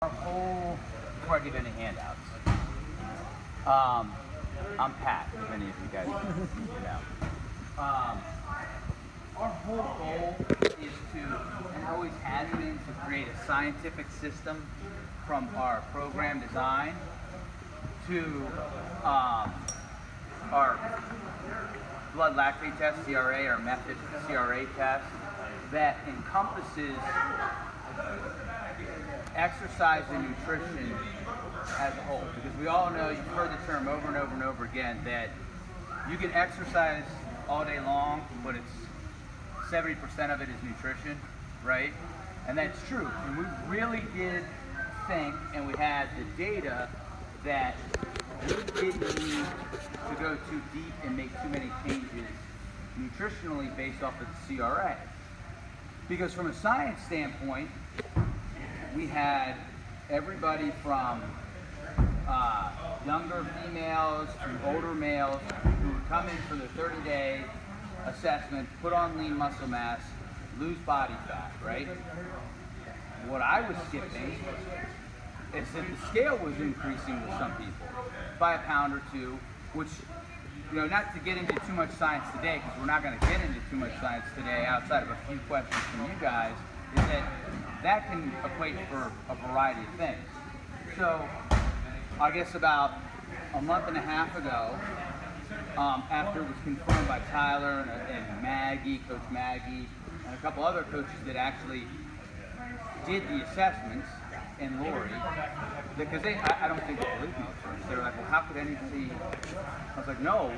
Our whole, before I give any handouts, I'm Pat, if any of you guys know. Our whole goal is to, and always has been, to create a scientific system from our program design to our blood lactate test, CRA, our method CRA test, that encompasses exercise and nutrition as a whole. Because we all know, you've heard the term over and over and over again, that you can exercise all day long, but it's 70% of it is nutrition, right? And that's true. And we really did think, and we had the data, that we didn't need to go too deep and make too many changes nutritionally based off of the CRA. Because from a science standpoint, we had everybody from younger females to older males who would come in for their 30-day assessment, put on lean muscle mass, lose body fat, right? What I was skipping is that the scale was increasing with some people by a pound or two, which, you know, not to get into too much science today, because we're not going to get into too much science today outside of a few questions from you guys, is that can equate for a variety of things. So, I guess about a month and a half ago, after it was confirmed by Tyler and Maggie, Coach Maggie, and a couple other coaches that actually did the assessments, and Lori, because I don't think they believed me at first. They were like, well, how could anybody? I was like, no,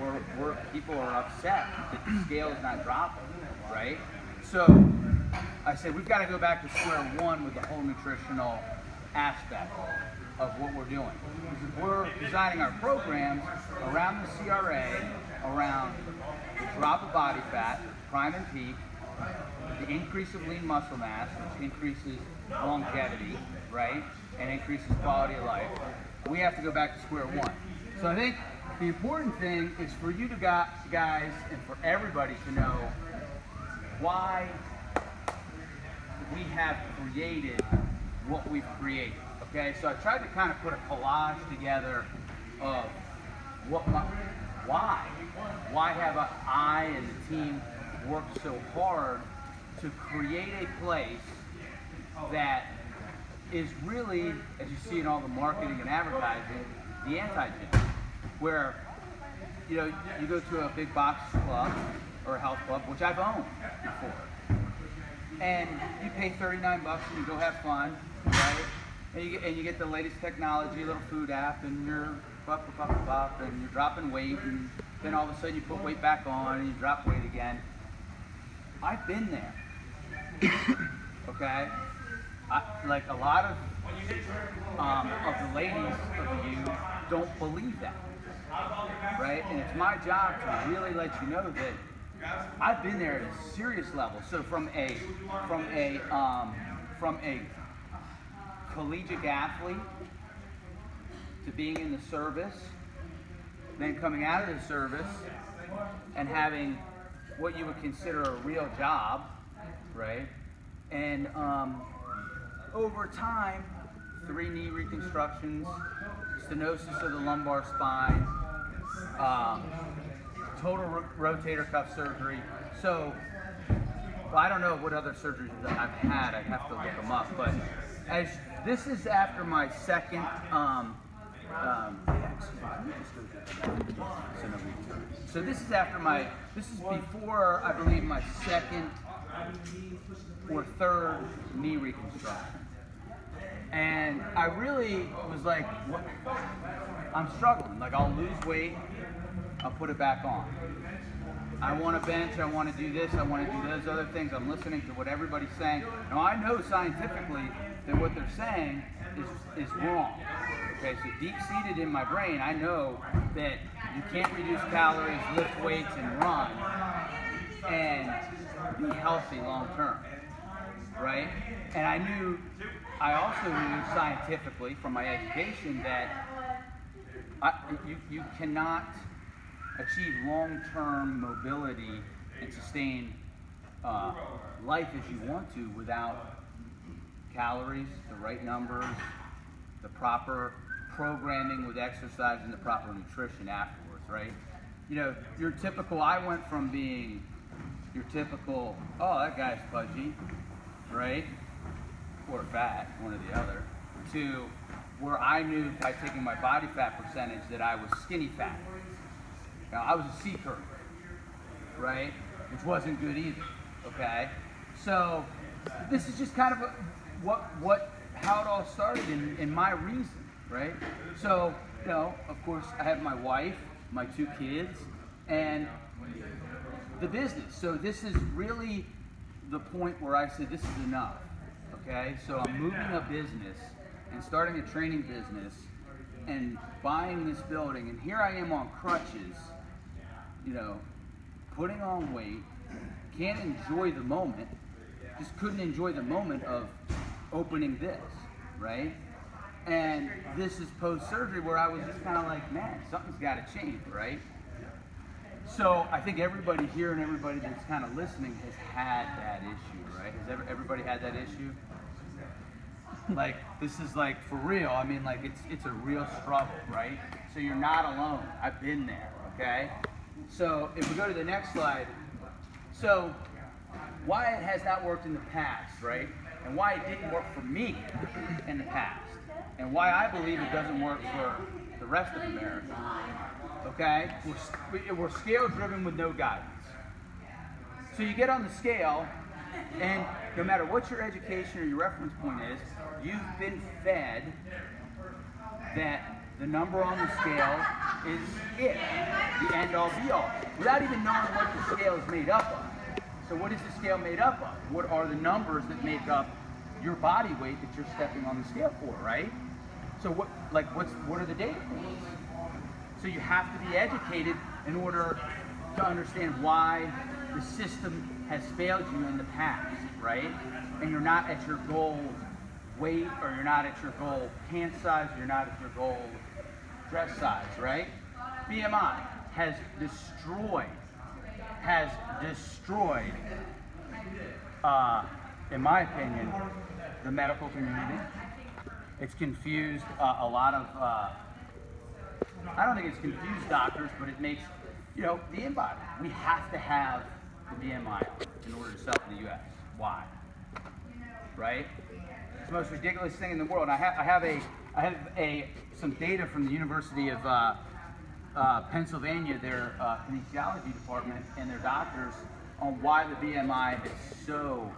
people are upset that the scale is not dropping, right? So I said, we've got to go back to square one with the whole nutritional aspect of what we're doing. Because we're designing our programs around the CRA, around the drop of body fat, prime and peak, the increase of lean muscle mass, which increases longevity, right, and increases quality of life. We have to go back to square one. So I think the important thing is for you to guys and for everybody to know why we have created what we've created. Okay, so I tried to kind of put a collage together of why have I and the team worked so hard to create a place that is really, as you see in all the marketing and advertising, the anti-gym, where, you know, you go to a big box club or a health club, which I've owned before, and you pay $39 and you go have fun, right? And you get the latest technology, a little food app, and you're and you're dropping weight, and then all of a sudden you put weight back on and you drop weight again. I've been there. Okay? Like a lot of the ladies of you don't believe that, right? And it's my job to really let you know that I've been there at a serious level. So from a collegiate athlete to being in the service, then coming out of the service and having what you would consider a real job, right? And over time, 3 knee reconstructions, stenosis of the lumbar spine, total rotator cuff surgery. So, well, I don't know what other surgeries that I've had. I'd have to look them up. But as this is after my second, so this is after this is before, I believe, my second or third knee reconstruction. And I really was like, what? I'm struggling. Like, I'll lose weight, I'll put it back on. I want to bench, I want to do this, I want to do those other things. I'm listening to what everybody's saying. Now, I know scientifically that what they're saying is wrong. Okay, so deep-seated in my brain, I know that you can't reduce calories, lift weights, and run, and be healthy long-term, right? And I also knew scientifically from my education that you cannot achieve long-term mobility and sustain life as you want to without calories, the right numbers, the proper programming with exercise and the proper nutrition afterwards, right? You know, your typical, I went from being your typical, oh, that guy's pudgy, right? Or fat, one or the other, to where I knew by taking my body fat percentage that I was skinny fat. Now, I was a C curve, right? Which wasn't good either, okay? So this is just kind of how it all started in my reason, right? So, you know, of course, I have my wife, my 2 kids, and the business. So this is really the point where I said, this is enough, okay? So I'm moving a business and starting a training business and buying this building, and here I am on crutches, you know, putting on weight, can't enjoy the moment, just couldn't enjoy the moment of opening this, right? And this is post-surgery where I was just kind of like, man, something's got to change, right? So I think everybody here and everybody that's kind of listening has had that issue, right? Has everybody had that issue? Like, this is like for real. I mean, like it's a real struggle, right? So you're not alone. I've been there, okay? So if we go to the next slide, so why it has not worked in the past, right? And why it didn't work for me in the past. And why I believe it doesn't work for the rest of America, okay? We're scale driven with no guidance. So you get on the scale, and no matter what your education or your reference point is, you've been fed that the number on the scale is it, the end all be all, without even knowing what the scale is made up of. So what is the scale made up of? What are the numbers that make up your body weight that you're stepping on the scale for, right? So what are the data points? So you have to be educated in order to understand why the system has failed you in the past, right? And you're not at your goal weight, or you're not at your goal pant size, or you're not at your goal dress size, right? BMI has destroyed, in my opinion, the medical community. It's confused a lot of, I don't think it's confused doctors, but it makes, you know, the InBody. We have to have the BMI in order to sell in the US. Why? Right? It's the most ridiculous thing in the world. I have some data from the University of Pennsylvania, their kinesiology department, and their doctors on why the BMI is so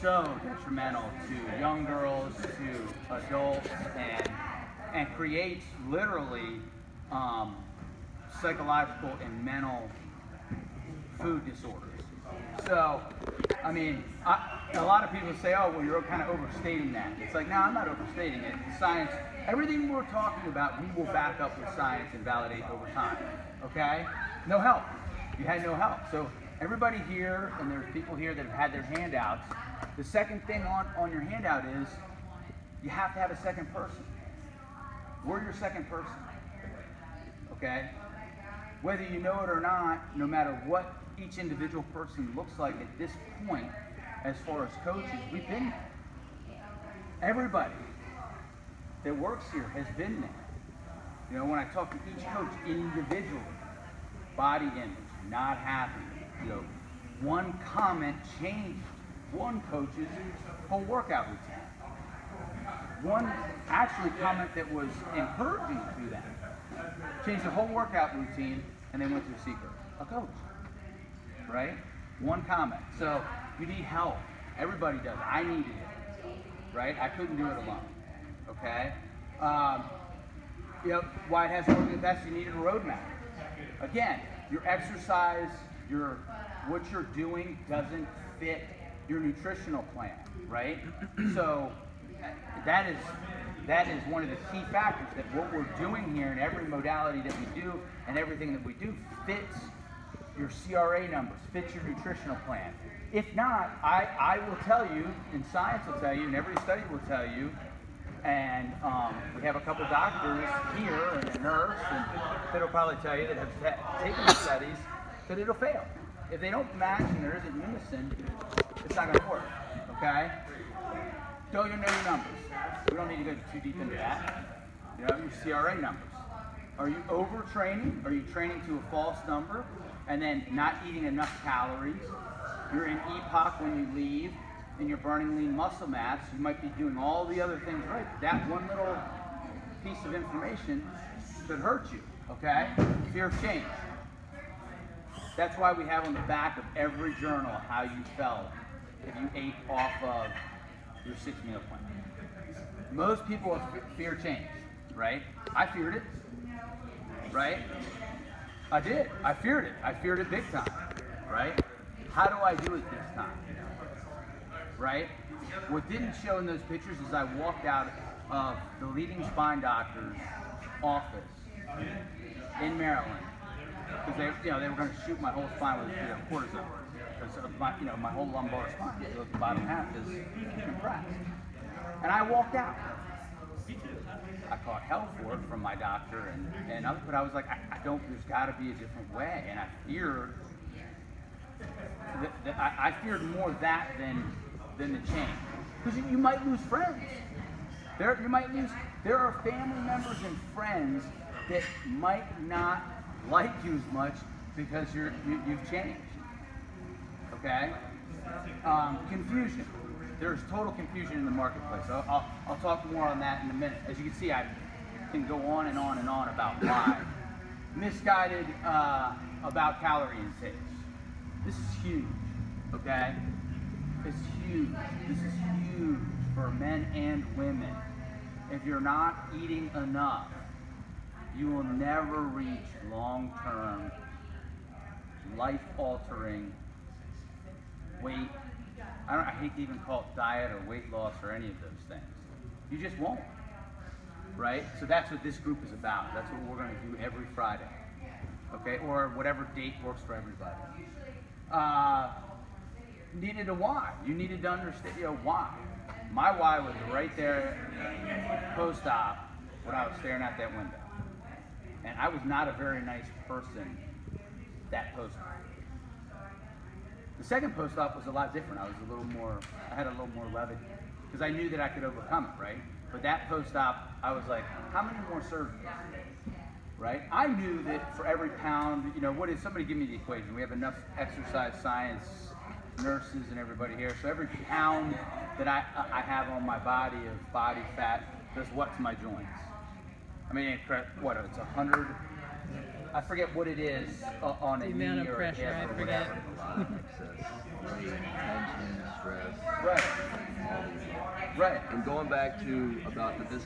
detrimental to young girls, to adults, and creates literally psychological and mental food disorders. So, I mean, a lot of people say, oh, well, you're kind of overstating that. It's like, no, I'm not overstating it. The science, everything we're talking about, we will back up with science and validate over time, okay? No help. You had no help. So everybody here, and there's people here that have had their handouts, the second thing on your handout is you have to have a second person. We're your second person, okay? Whether you know it or not, no matter what each individual person looks like at this point, as far as coaches, we've been there. Everybody that works here has been there. You know, when I talk to each coach individually, body image, not happy, you know, one comment changed one coach's whole workout routine. One actually comment that was encouraging to them changed the whole workout routine, and they went through secret. A coach, right? One comment. So you need help. Everybody does. I needed it, right? I couldn't do it alone. Okay. You know why it hasn't worked in the past? You needed a roadmap. Again, your exercise, what you're doing doesn't fit your nutritional plan, right? So that is one of the key factors, that what we're doing here in every modality that we do and everything that we do fits your CRA numbers, fits your nutritional plan. If not, I will tell you, and science will tell you, and every study will tell you, and we have a couple doctors here and a nurse that'll probably tell you that have taken the studies that it'll fail. If they don't match and there isn't unison, it's not going to work, okay? Don't you know your numbers? We don't need to go too deep into that. You know, your CRA numbers. Are you overtraining? Are you training to a false number and then not eating enough calories? You're in EPOC when you leave and you're burning lean muscle mass. You might be doing all the other things right. That one little piece of information could hurt you, okay? Fear of change. That's why we have on the back of every journal how you felt if you ate off of your 6-meal plan. Most people fear change, right? I feared it, right? I did. I feared it. I feared it big time, right? How do I do it this time, right? What didn't show in those pictures is I walked out of the leading spine doctor's office in Maryland because they were going to shoot my whole spine with cortisone because my whole lumbar spine, the bottom half is compressed, and I walked out. I caught hell for it from my doctor and others, but I was like, there's got to be a different way, and I feared. I feared more that than the change, because you might lose friends. There are family members and friends that might not like you as much because you've changed. Okay, confusion. There's total confusion in the marketplace. I'll talk more on that in a minute. As you can see, I can go on and on and on about why. Misguided about calorie intake. This is huge, okay? It's huge. This is huge for men and women. If you're not eating enough, you will never reach long-term, life-altering weight. I hate to even call it diet or weight loss or any of those things. You just won't, right? So that's what this group is about. That's what we're going to do every Friday, okay? Or whatever date works for everybody. Needed a why. You needed to understand, why. My why was right there post-op when I was staring out that window. And I was not a very nice person that post-op. The second post-op was a lot different. I had a little more levity because I knew that I could overcome it, right? But that post-op, I was like, how many more surgeries? Right? I knew that for every pound, somebody give me the equation. We have enough exercise science nurses and everybody here. So every pound that I have on my body of body fat does what to my joints? I mean, what, it's 100? I forget what it is on a knee or a hip or whatever. A lot of excess weight, tension, stress. Right. Right. And going back to about the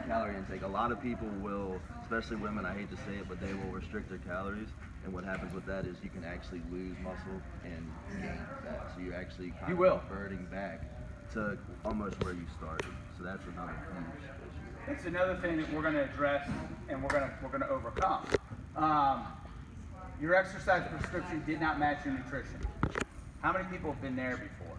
calorie intake, a lot of people will, especially women, I hate to say it, but they will restrict their calories. And what happens with that is you can actually lose muscle and gain fat. So you're actually kind of reverting back to almost where you started. So that's another huge issue. It's another thing that we're going to address and we're going to overcome. Your exercise prescription did not match your nutrition. How many people have been there before?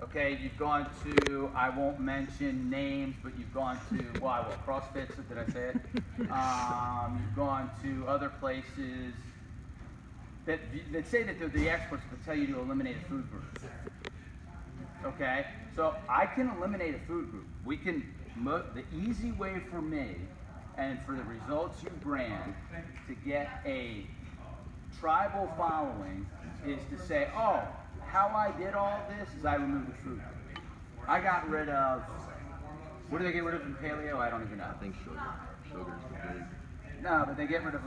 Okay, you've gone to, I won't mention names, but you've gone to, CrossFit, did I say it? You've gone to other places that say that they're the experts but tell you to eliminate a food group. Okay, so I can eliminate a food group. We can, the easy way for me and for the results you brand to get a tribal following is to say, oh, how I did all this is I removed the food. I got rid of, what do they get rid of in paleo? I don't even know. I think sugar. Sugar's the big. No, but they get rid of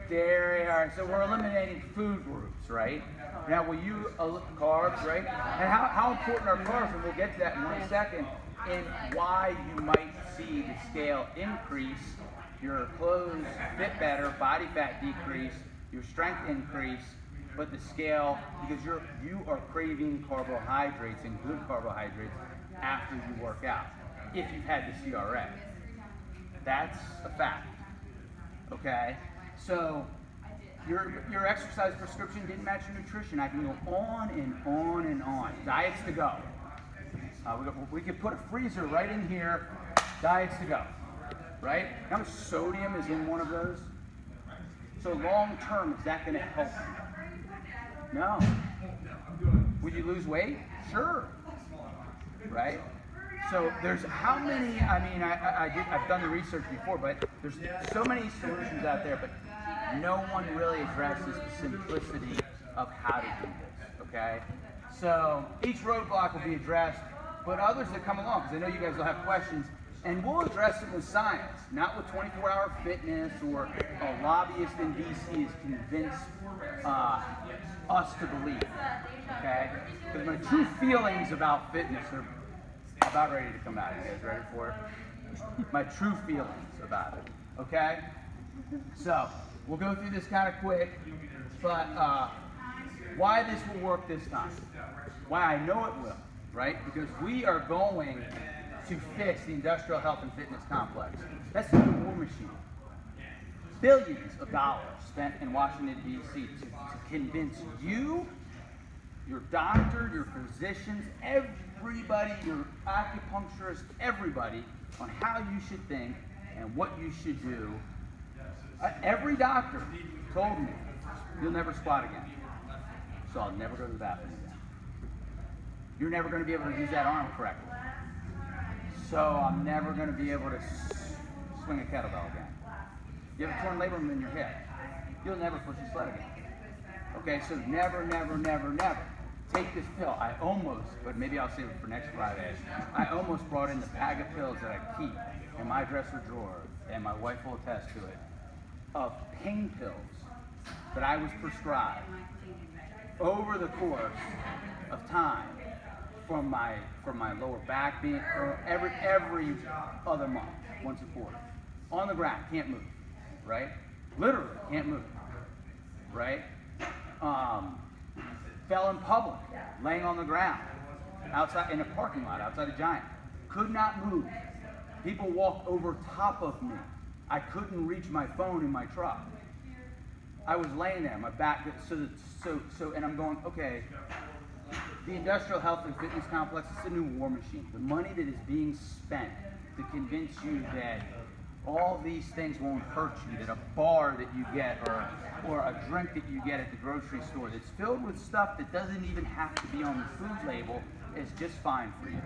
dairy. All right, so we're eliminating food groups, right? Now, will you, carbs, right? And how important are carbs? And we'll get to that in 1 second, in why you might see the scale increase, your clothes fit better, body fat decrease, your strength increase, but the scale, because you are craving carbohydrates and good carbohydrates after you work out, if you've had the CRA. That's a fact, okay? So your exercise prescription didn't match your nutrition. I can go on and on and on. Diets to go. We could put a freezer right in here, diets to go, right? How much sodium is in one of those? So long term, is that going to help you? No. Would you lose weight? Sure. Right? So there's how many, I mean, I've done the research before, but there's so many solutions out there, but no one really addresses the simplicity of how to do this, okay? So each roadblock will be addressed, but others that come along, because I know you guys will have questions, and we'll address it with science, not with 24-hour fitness or a lobbyist in DC is convinced us to believe, okay? Because my true feelings about fitness are about ready to come out. You guys ready for it? My true feelings about it, okay? So, we'll go through this kind of quick, but why this will work this time. Why I know it will, right? Because we are going to fix the industrial health and fitness complex. That's the new war machine. Billions of dollars spent in Washington, D.C. to convince you, your doctor, your physicians, everybody, your acupuncturist, everybody, on how you should think and what you should do. Every doctor told me, you'll never squat again. So I'll never go to the bathroom again. You're never going to be able to use that arm correctly. So I'm never going to be able to swing a kettlebell again. You have a torn labrum in your hip. You'll never push a sled again. Okay, so never, never, never, never. Take this pill. I almost, but maybe I'll save it for next Friday. I almost brought in the bag of pills that I keep in my dresser drawer, and my wife will attest to it, of pain pills that I was prescribed over the course of time from my lower back being every other month, once a quarter. On the ground, can't move, right? Literally can't move, right? Fell in public, laying on the ground, outside in a parking lot, outside a Giant. Could not move. People walked over top of me. I couldn't reach my phone in my truck. I was laying there, my back, and I'm going, okay, the industrial health and fitness complex is a new war machine. The money that is being spent to convince you that all these things won't hurt you, that a bar that you get or a drink that you get at the grocery store that's filled with stuff that doesn't even have to be on the food label is just fine for you,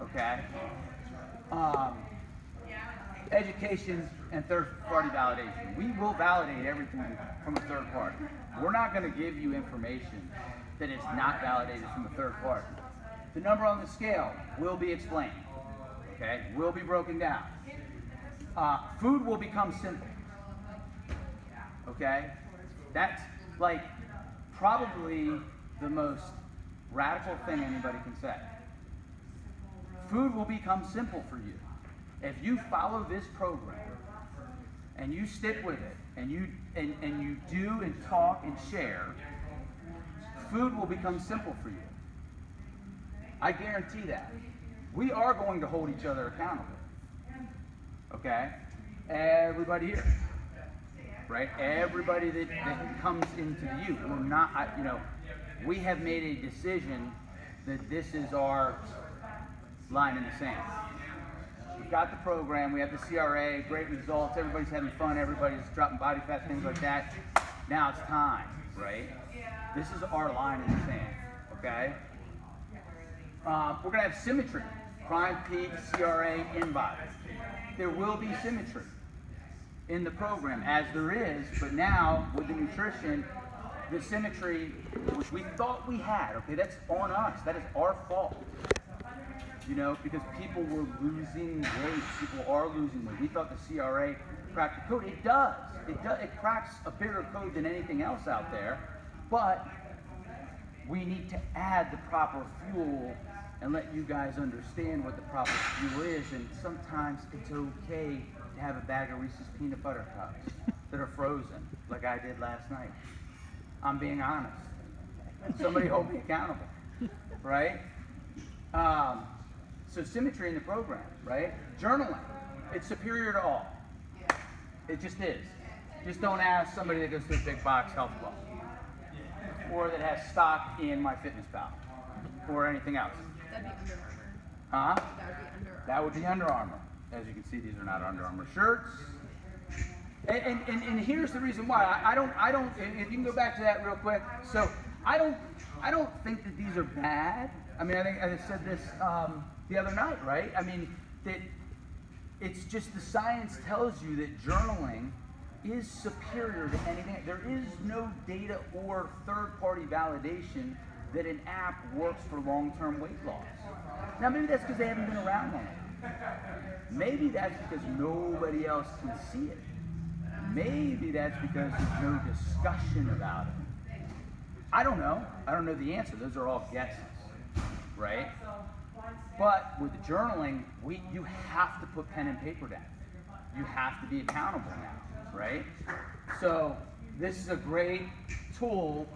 okay? Education and third-party validation. We will validate everything from a third party. We're not going to give you information that is not validated from a third party. The number on the scale will be explained, okay? Will be broken down. Food will become simple, okay? That's like probably the most radical thing anybody can say. Food will become simple for you. If you follow this program and you stick with it and you do and talk and share, food will become simple for you. I guarantee that. We are going to hold each other accountable. Okay? Everybody here. Right? Everybody that comes into the youth. We're not, we have made a decision that this is our line in the sand. We've got the program, we have the CRA, great results, everybody's having fun, everybody's dropping body fat, things like that. Now it's time, right? This is our line in the sand, okay? We're going to have symmetry, prime, peak, CRA, InBody. There will be symmetry in the program, as there is, but now with the nutrition, the symmetry, which we thought we had, okay, that's on us, that is our fault. Because people were losing weight, people are losing weight. We thought the CRA cracked the code. It does. It cracks a bigger code than anything else out there, but we need to add the proper fuel and let you guys understand what the proper fuel is, and sometimes it's okay to have a bag of Reese's peanut butter cups that are frozen, like I did last night. I'm being honest. Somebody hold me accountable, right? So symmetry in the program, right? Journaling, it's superior to all. It just is. Just don't ask somebody that goes to a big box health club or that has stock in MyFitnessPal or anything else. That'd be Under Armour. Huh? That would be Under Armour. That would be Under Armour. As you can see, these are not Under Armour shirts. And here's the reason why. I don't, if you can go back to that real quick. So I don't think that these are bad. I mean, I think I said this the other night, right? I mean, that it's just the science tells you that journaling is superior to anything. There is no data or third-party validation that an app works for long-term weight loss. Now, maybe that's because they haven't been around long enough. Maybe that's because nobody else can see it. Maybe that's because there's no discussion about it. I don't know. I don't know the answer. Those are all guesses, right? But with the journaling, you have to put pen and paper down. You have to be accountable now, right? So this is a great tool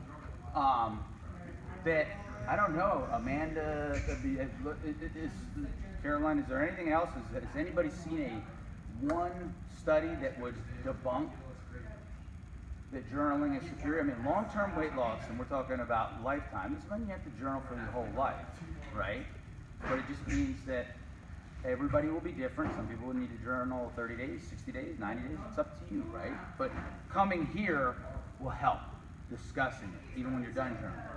that, I don't know, Amanda, Caroline, is there anything else? Has anybody seen one study that would debunk that journaling is superior? I mean, long-term weight loss, and we're talking about lifetime, it's when you have to journal for your whole life, right? But it just means that everybody will be different. Some people will need to journal 30 days, 60 days, 90 days. It's up to you, right? But coming here will help discussing it, even when you're done journaling.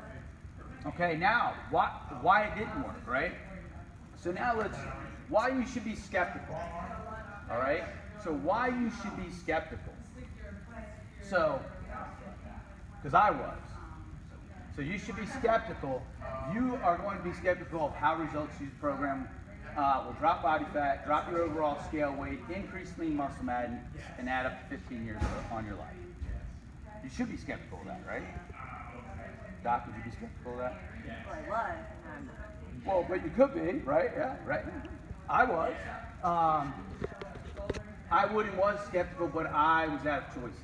Okay, now, why it didn't work, right? So now why you should be skeptical, all right? So why you should be skeptical. So, because I was. So you should be skeptical. You are going to be skeptical of how results use program will drop body fat, drop your overall scale weight, increase lean muscle mass, and add up to 15 years on your life. You should be skeptical of that, right? Doc, would you be skeptical of that? Well, I was. I'm not. Well, but you could be, right? Yeah, right. I was. I was skeptical, but I was out of choices.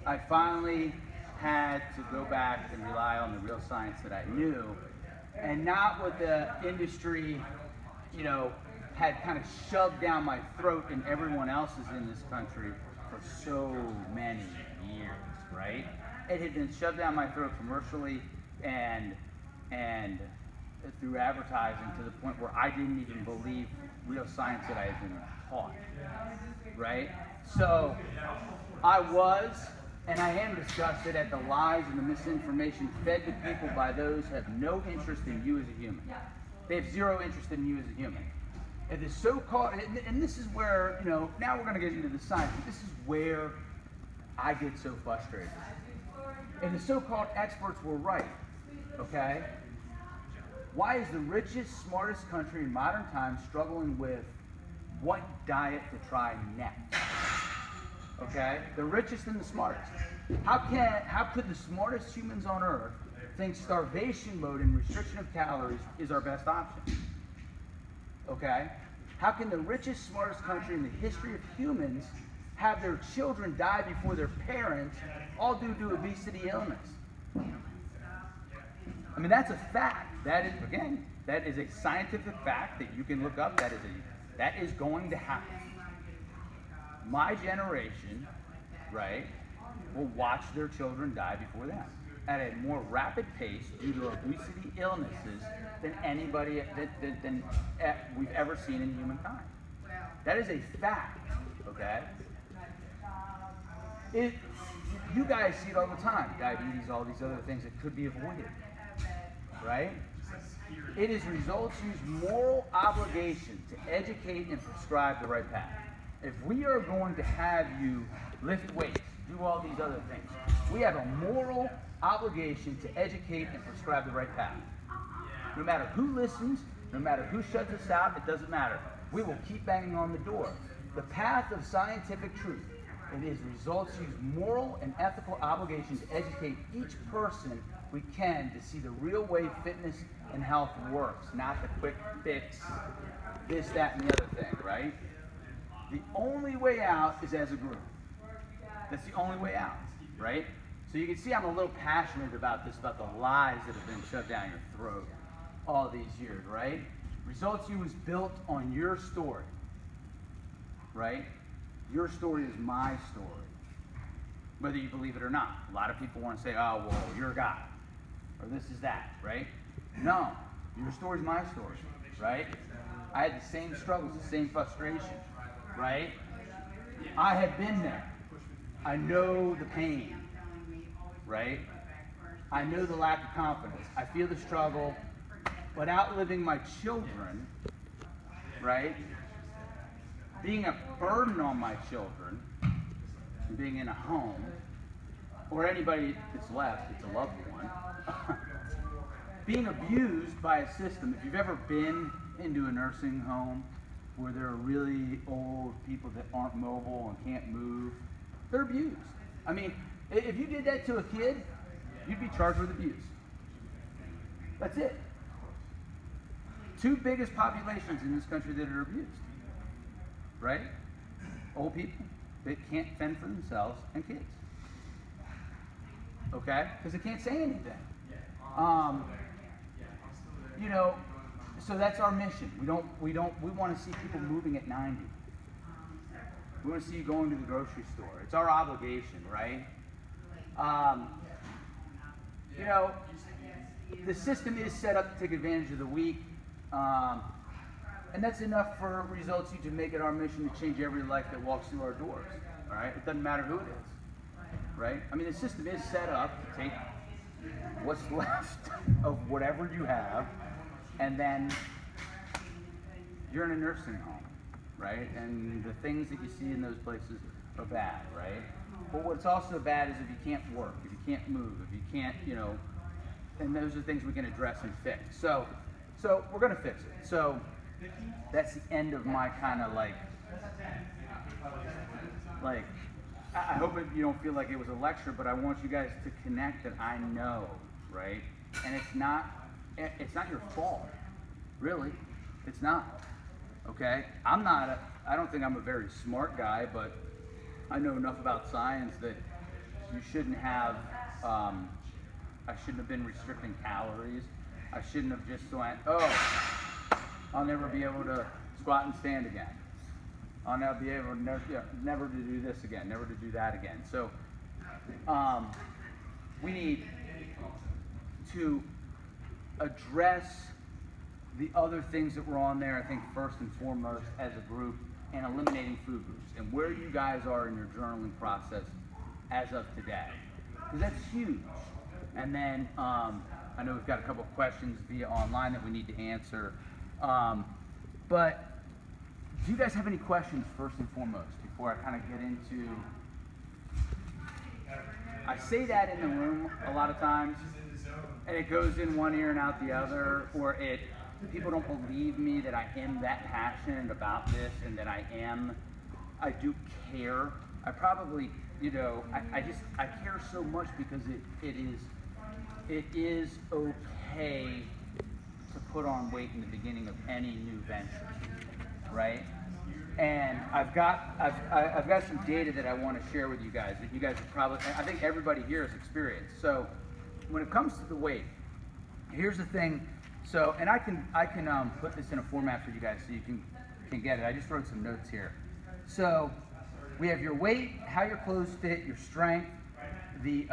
I finally had to go back and rely on the real science that I knew, and not what the industry, had kind of shoved down my throat and everyone else's in this country for so many years, right? It had been shoved down my throat commercially and through advertising to the point where I didn't even believe real science that I had been taught, right? So I was, and I am disgusted at the lies and the misinformation fed to people by those who have no interest in you as a human. They have zero interest in you as a human. And the so-called, and this is where, now we're going to get into the science, but this is where I get so frustrated. And the so-called experts were right, okay? Why is the richest, smartest country in modern times struggling with what diet to try next? Okay? The richest and the smartest. How could the smartest humans on earth think starvation mode and restriction of calories is our best option? Okay? How can the richest, smartest country in the history of humans have their children die before their parents, all due to obesity illness? I mean, that's a fact. That is, again, that is a scientific fact that you can look up. That is going to happen. My generation, right, will watch their children die before them at a more rapid pace due to obesity illnesses than anybody than we've ever seen in humankind. That is a fact, okay? You guys see it all the time, diabetes, all these other things that could be avoided, right? It is results use moral obligation to educate and prescribe the right path. If we are going to have you lift weights, do all these other things, we have a moral obligation to educate and prescribe the right path. No matter who listens, no matter who shuts us out, it doesn't matter. We will keep banging on the door. The path of scientific truth. It is results use moral and ethical obligation to educate each person we can to see the real way fitness and health works, not the quick fix, this, that, and the other thing, right? The only way out is as a group. That's the only way out, right? So you can see I'm a little passionate about this, about the lies that have been shoved down your throat all these years, right? Results U is built on your story, right? Your story is my story, whether you believe it or not. A lot of people want to say, oh, well, you're a guy, or this is that, right? No, your story is my story, right? I had the same struggles, the same frustration, right? I have been there. I know the pain, right? I know the lack of confidence. I feel the struggle, but outliving my children, right? Being a burden on my children, being in a home, or anybody that's left, it's a loved one, being abused by a system. If you've ever been into a nursing home where there are really old people that aren't mobile and can't move, they're abused. I mean, if you did that to a kid, you'd be charged with abuse. That's it. Two biggest populations in this country that are abused, right? Old people that can't fend for themselves and kids. Okay? Because they can't say anything. You know, so that's our mission. We want to see people moving at 90. We want to see you going to the grocery store. It's our obligation, right? You know, the system is set up to take advantage of the weak, and that's enough for Results U to make it our mission to change every life that walks through our doors. All right? It doesn't matter who it is, right? I mean, the system is set up to take what's left of whatever you have, and then you're in a nursing home, right? And the things that you see in those places are bad, right? But what's also bad is if you can't work, if you can't move, if you can't, you know, and those are things we can address and fix. So we're gonna fix it. So that's the end of my kind of like, I hope you don't feel like it was a lecture, but I want you guys to connect that I know, right? And it's not your fault, really. It's not, okay? I don't think I'm a very smart guy, but I know enough about science that you shouldn't have, I shouldn't have been restricting calories. I shouldn't have just went, oh, I'll never be able to squat and stand again. I'll never be able to, never to do this again, never to do that again. So we need to address the other things that were on there, I think first and foremost as a group, and eliminating food groups, and where you guys are in your journaling process as of today. Because that's huge. And then I know we've got a couple of questions via online that we need to answer. But do you guys have any questions first and foremost before I kind of get into, I say that in the room a lot of times, and it goes in one ear and out the other, or people don't believe me that I am that passionate about this and that I do care. I probably, you know, I care so much because it is okay to put on weight in the beginning of any new venture, right? And I've got some data that I want to share with you guys that you guys have probably, I think everybody here has experienced. So when it comes to the weight, here's the thing. So, and I can put this in a format for you guys so you can get it. I just wrote some notes here. So we have your weight, how your clothes fit, your strength, the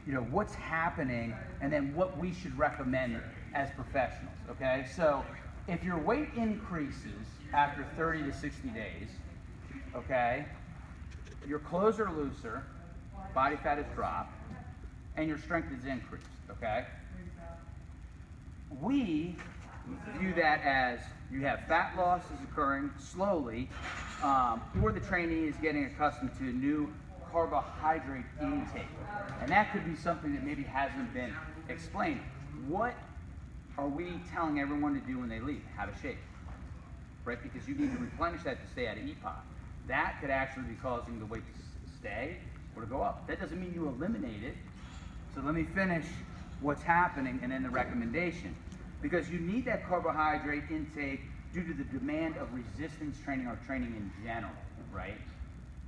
you know, what's happening, and then what we should recommend as professionals. Okay, so if your weight increases after 30 to 60 days, okay, your clothes are looser, body fat has dropped, and your strength is increased. Okay. We view that as you have fat loss is occurring slowly, or the trainee is getting accustomed to a new carbohydrate intake. And that could be something that maybe hasn't been explained. What are we telling everyone to do when they leave? Have a shake, right? Because you need to replenish that to stay out of EPOC. That could actually be causing the weight to stay or to go up. That doesn't mean you eliminate it. So let me finish what's happening and then the recommendation. Because you need that carbohydrate intake due to the demand of resistance training or training in general, right?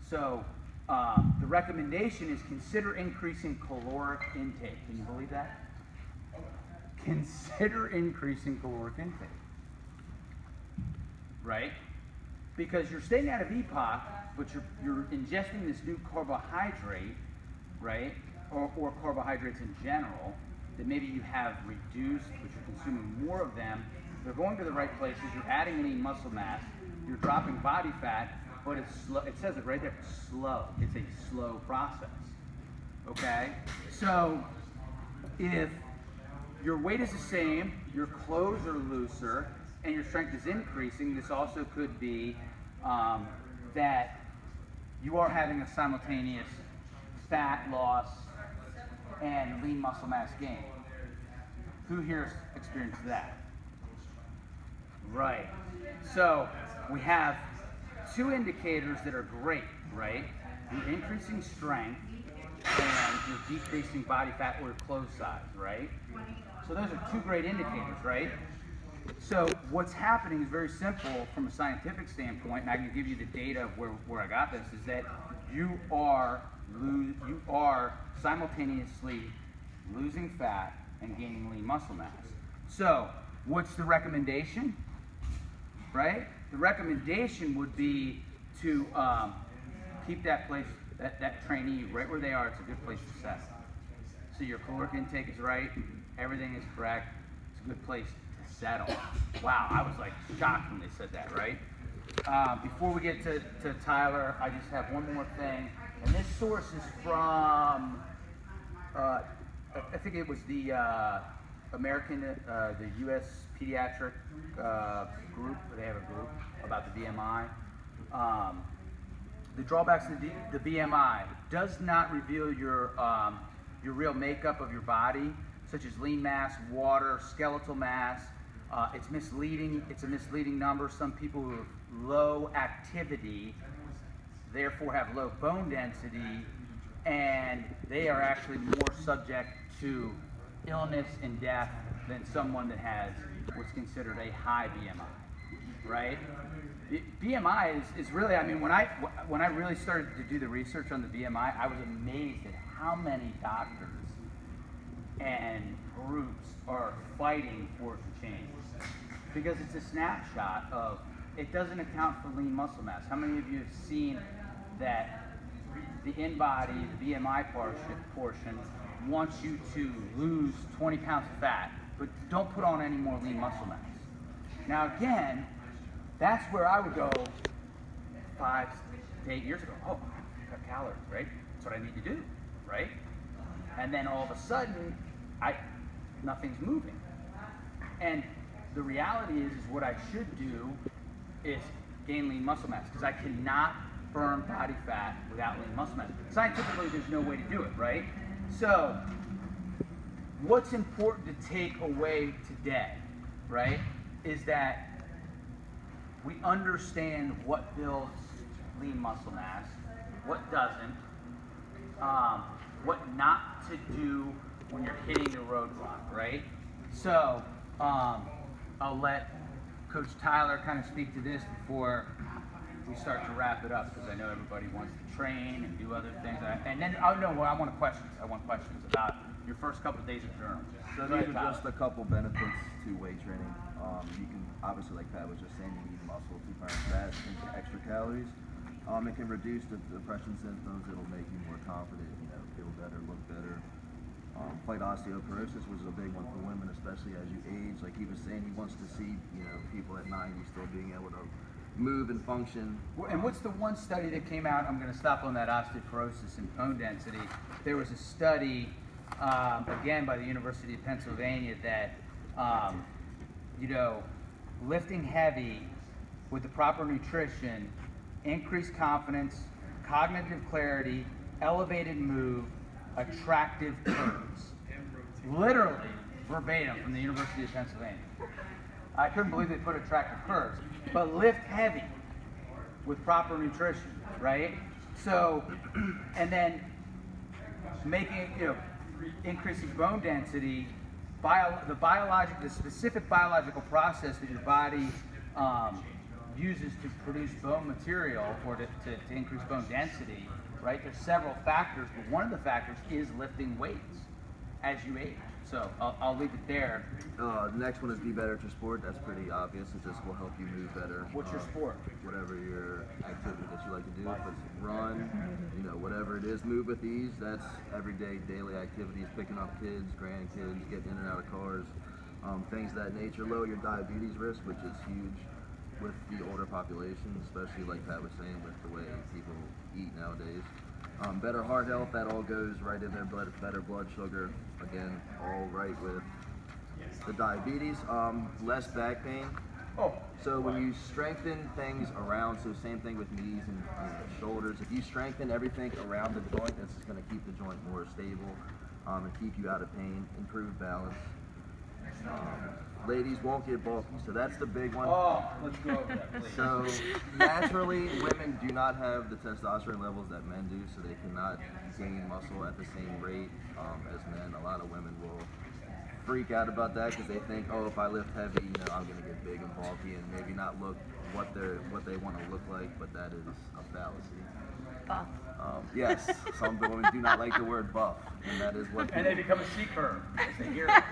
So the recommendation is consider increasing caloric intake. Can you believe that? Consider increasing caloric intake, right? Because you're staying out of EPOC, but you're ingesting this new carbohydrate, right? Or carbohydrates in general, that maybe you have reduced, but you're consuming more of them. They're going to the right places. You're adding lean muscle mass. You're dropping body fat, but it's slow. It says it right there, slow. It's a slow process, okay? So if your weight is the same, your clothes are looser, and your strength is increasing, this also could be that you are having a simultaneous fat loss and lean muscle mass gain. Who here's experienced that? Right. So we have two indicators that are great, right? You're increasing strength and you're decreasing body fat or clothes size, right? So those are two great indicators, right? So what's happening is very simple from a scientific standpoint, and I can give you the data of where I got this, is that you are simultaneously losing fat and gaining lean muscle mass. So what's the recommendation, right? The recommendation would be to keep that trainee right where they are. It's a good place to set. So your caloric intake is right, everything is correct, it's a good place to settle. Wow, I was like shocked when they said that, right? Before we get to Tyler, I just have one more thing, and this source is from, I think it was the the U.S. Pediatric group. They have a group about the BMI. The drawbacks of the BMI does not reveal your real makeup of your body, such as lean mass, water, skeletal mass. It's misleading. It's a misleading number. Some people who have low activity, therefore have low bone density, and they are actually more subject to illness and death than someone that has what's considered a high BMI, right? BMI is really, I mean, when I really started to do the research on the BMI, I was amazed at how many doctors and groups are fighting for it to change. Because it's a snapshot of, it doesn't account for lean muscle mass. How many of you have seen that the in-body, the BMI portion wants you to lose 20 pounds of fat, but don't put on any more lean muscle mass? Now again, that's where I would go 5 to 8 years ago. Oh, cut calories, right? That's what I need to do, right? And then all of a sudden, nothing's moving. And the reality is what I should do is gain lean muscle mass, because I cannot burn body fat without lean muscle mass. Scientifically, there's no way to do it, right? So, what's important to take away today, right, is that we understand what builds lean muscle mass, what doesn't, what not to do when you're hitting the roadblock, right? So, I'll let Coach Tyler kind of speak to this before we start to wrap it up, because I know everybody wants to train and do other things. And then, I want questions about your first couple of days of journal. So these are just a couple benefits to weight training. You can, obviously, like Pat was just saying, you need muscle to burn fat and extra calories. It can reduce the depression symptoms. It'll make you more confident, feel better, look better. Fight osteoporosis, which is a big one for women, especially as you age. Like he was saying, he wants to see, people at 90 still being able to move and function. And what's the one study that came out? I'm going to stop on that osteoporosis and bone density. There was a study, again by the University of Pennsylvania, that lifting heavy with the proper nutrition, increased confidence, cognitive clarity, elevated mood, attractive curves. Literally verbatim from the University of Pennsylvania. I couldn't believe they put attractive curves. But lift heavy with proper nutrition, right? So, and then making, increasing bone density, the specific biological process that your body uses to produce bone material or to increase bone density, right? There's several factors, but one of the factors is lifting weights as you age. So I'll leave it there. The next one is be better at your sport. That's pretty obvious. It just will help you move better. What's your sport? Whatever your activity that you like to do. If it's run, whatever it is, move with ease. That's everyday, daily activities. Picking up kids, grandkids, getting in and out of cars, things of that nature. Lower your diabetes risk, which is huge with the older population, especially like Pat was saying with the way people eat nowadays. Better heart health, that all goes right in there. Better blood sugar, again, all right with the diabetes. Less back pain. Oh, So when you strengthen things around, so same thing with knees and shoulders, if you strengthen everything around the joint, this is going to keep the joint more stable and keep you out of pain, improve balance. Ladies won't get bulky, so that's the big one. oh, let's go over that, please. So naturally, women do not have the testosterone levels that men do, so they cannot gain muscle at the same rate as men. A lot of women will freak out about that because they think, oh, if I lift heavy, you know, I'm gonna get big and bulky and maybe not look what they want to look like, but that is a fallacy. Buff. Yes, some women do not like the word buff, and that is what. And they become a C-curve as they hear it.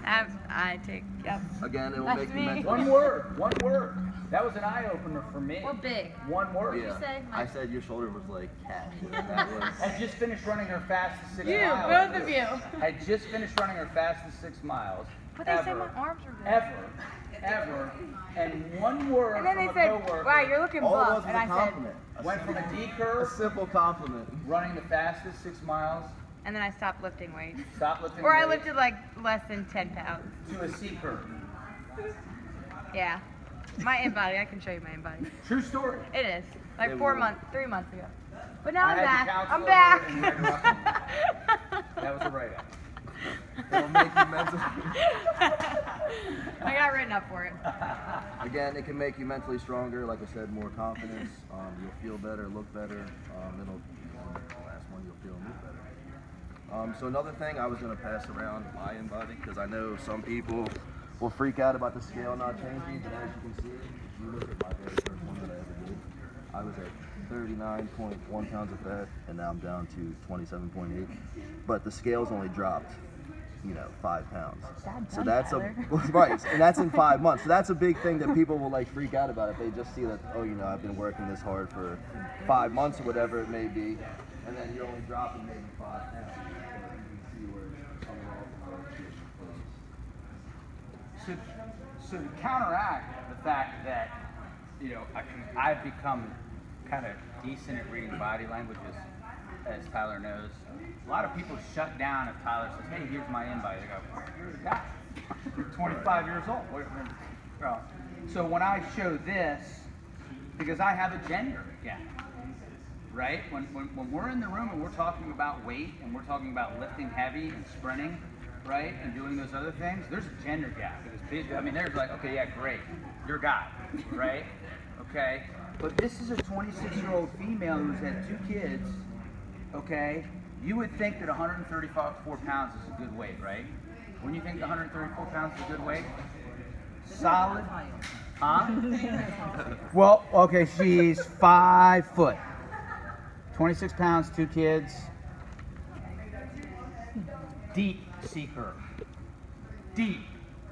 I take, yep. Again, it will That's make you me. mentally. One word, one word. That was an eye-opener for me. Or big. One word. Yeah, say? I said your shoulder was like cat. That was. Had just finished running her fastest 6 You, miles. both of you. Had just finished running her fastest 6 miles. But they ever, said my arms were good. Ever. And one word And then from they a said, coworker wow, you're looking All it buff. was And a I said, compliment. went from a D A curve, simple compliment. running the fastest 6 miles, and then I stopped lifting weights. stopped lifting Or I weights, lifted like less than 10 pounds. to a C curve. Yeah. My in-body, I can show you my in-body. True story. It is. Like It 3 will. months ago. But now I I'm had back. to counsel I'm her back. and had to rock her. That was a write-up. It will make you mentally. I got written up for it. Again, it can make you mentally stronger. Like I said, more confidence. You'll feel better, look better. The last one, you'll feel and look better. So another thing, I was going to pass around my in-body because I know some people will freak out about the scale not changing. But as you can see, if you look at my very first one that I ever did, I was at 39.1 pounds of fat, and now I'm down to 27.8. But the scale's only dropped, 5 pounds. So that's right, and that's in 5 months. So that's a big thing that people will like freak out about if they just see that, oh, I've been working this hard for 5 months or whatever it may be, and then you're only dropping maybe 5 pounds. You can see where it's coming off the So to counteract the fact that, I've become kind of decent at reading body language, as Tyler knows. A lot of people shut down if Tyler says, hey, here's my in-body. They go, you're a guy. You're 25 years old. So when I show this, because I have a gender gap, right? When we're in the room and we're talking about weight and we're talking about lifting heavy and sprinting, right, and doing those other things, there's a gender gap. Because, there's like, okay, yeah, great, you're a guy, right? Okay, but this is a 26-year-old female who's had 2 kids, okay? You would think that 134 pounds is a good weight, right? When you think 134 pounds is a good weight? Solid? Huh? Well, okay, she's 5 foot. 26 pounds, 2 kids. Deep C curve. Deep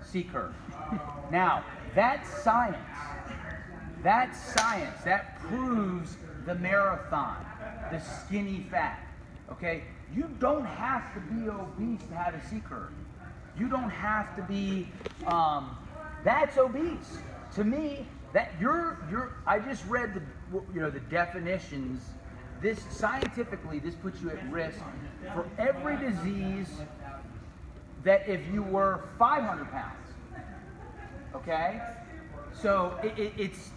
C curve. Now, that's science. That's science. That proves the marathon, the skinny fat. Okay? You don't have to be obese to have a C curve. You don't have to be, that's obese. To me, that I just read the definitions. This scientifically, this puts you at risk for every disease that if you were 500 pounds. Okay? So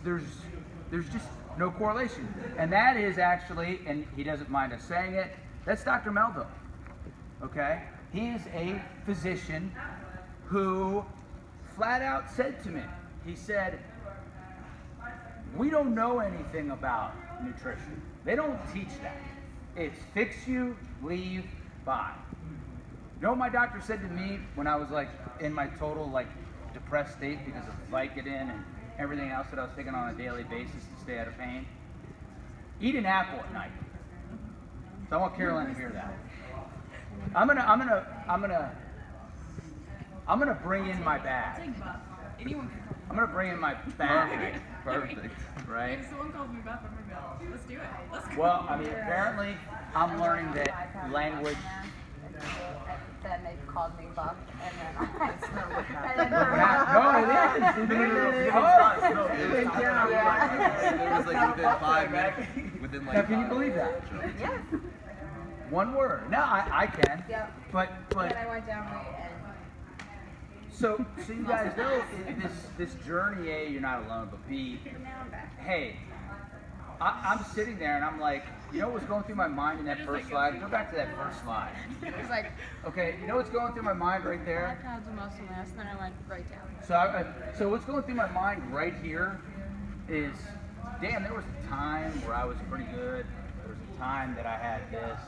there's just no correlation. And that is actually, and he doesn't mind us saying it, that's Dr. Melville. Okay? He is a physician who flat out said to me, he said, we don't know anything about nutrition. They don't teach that. It's fix you, leave, buy. You know what my doctor said to me when I was like in my total depressed state because of Vicodin and everything else that I was taking on a daily basis to stay out of pain? Eat an apple at night. So I want Caroline to hear that. I'm gonna bring in my bag. I'm gonna bring in my bag. Perfect. Right? If someone calls me back, I'm gonna go, let's do it. Let's go. Well, apparently I'm learning that language. Then they called me buff, and then I snowed. No, it is. It was like within 5 minutes. Within like Now, can you 5 believe that? Yes. One word. No, I can. Yep. But Then I went down weight and so you guys know this journey. A, you're not alone, but B, now I'm back. hey, I'm sitting there and I'm like, you know what's going through my mind in that first slide? Go back to that first slide. It's like Okay, you know what's going through my mind right 5 there? pounds of muscle mass, then I went right down. So what's going through my mind right here is, damn, there was a time where I was pretty good. There was a time that I had this.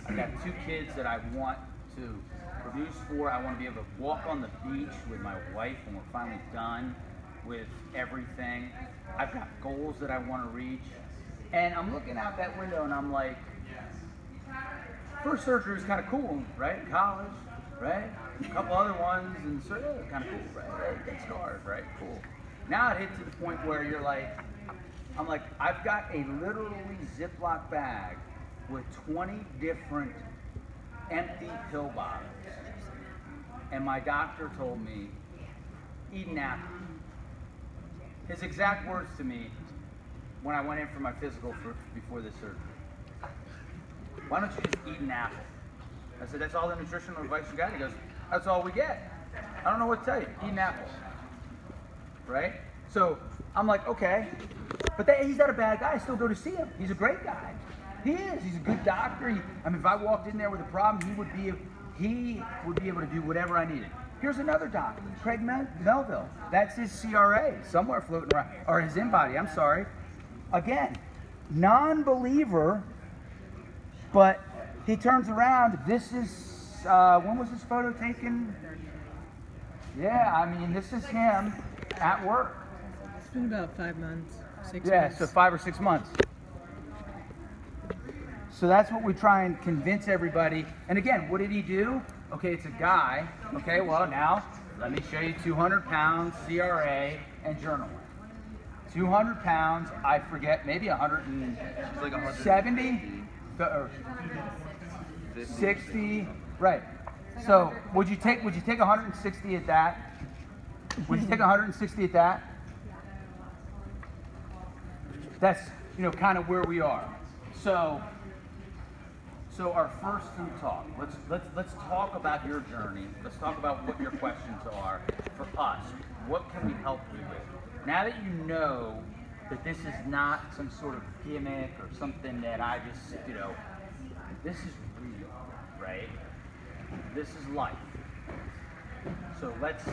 I got 2 kids that I want to produce for. I want to be able to walk on the beach with my wife when we're finally done with everything. I've got goals that I want to reach. And I'm looking out that window and I'm like, first surgery was kind of cool, right? In college, right? A couple other ones, and so yeah, kind of cool, right? Good scars, right? Cool. Now it hit to the point where you're like, I'm like, I've got a literally Ziploc bag with 20 different empty pill bottles. And my doctor told me, eat an apple. His exact words to me when I went in for my physical before this surgery. Why don't you just eat an apple? I said, that's all the nutritional advice you got? He goes, that's all we get. I don't know what to tell you. Eat an apple. Right? So I'm like, okay. But he's not a bad guy. I still go to see him. He's a great guy. He is. He's a good doctor. I mean, if I walked in there with a problem, he would be able to do whatever I needed. Here's another doctor, Craig Melville. That's his CRA, somewhere floating around, or his InBody, I'm sorry. Again, non-believer, but he turns around. This is, when was this photo taken? Yeah, I mean, this is him at work. It's been about 5 months, 6 Yeah, months. so 5 or 6 months. So that's what we try and convince everybody. And again, what did he do? Okay, it's a guy. Okay, well now, let me show you 200 pounds, CRA, and journaling. 200 pounds, I forget, maybe 170, It's like or 60, right. So would you take 160 at that? Would you take 160 at that? That's, you know, kind of where we are. So our first food talk. Let's talk about your journey. Let's talk about what your questions are for us. What can we help you with? Now that you know that this is not some sort of gimmick or something that I just, you know, this is real, right? This is life. So let's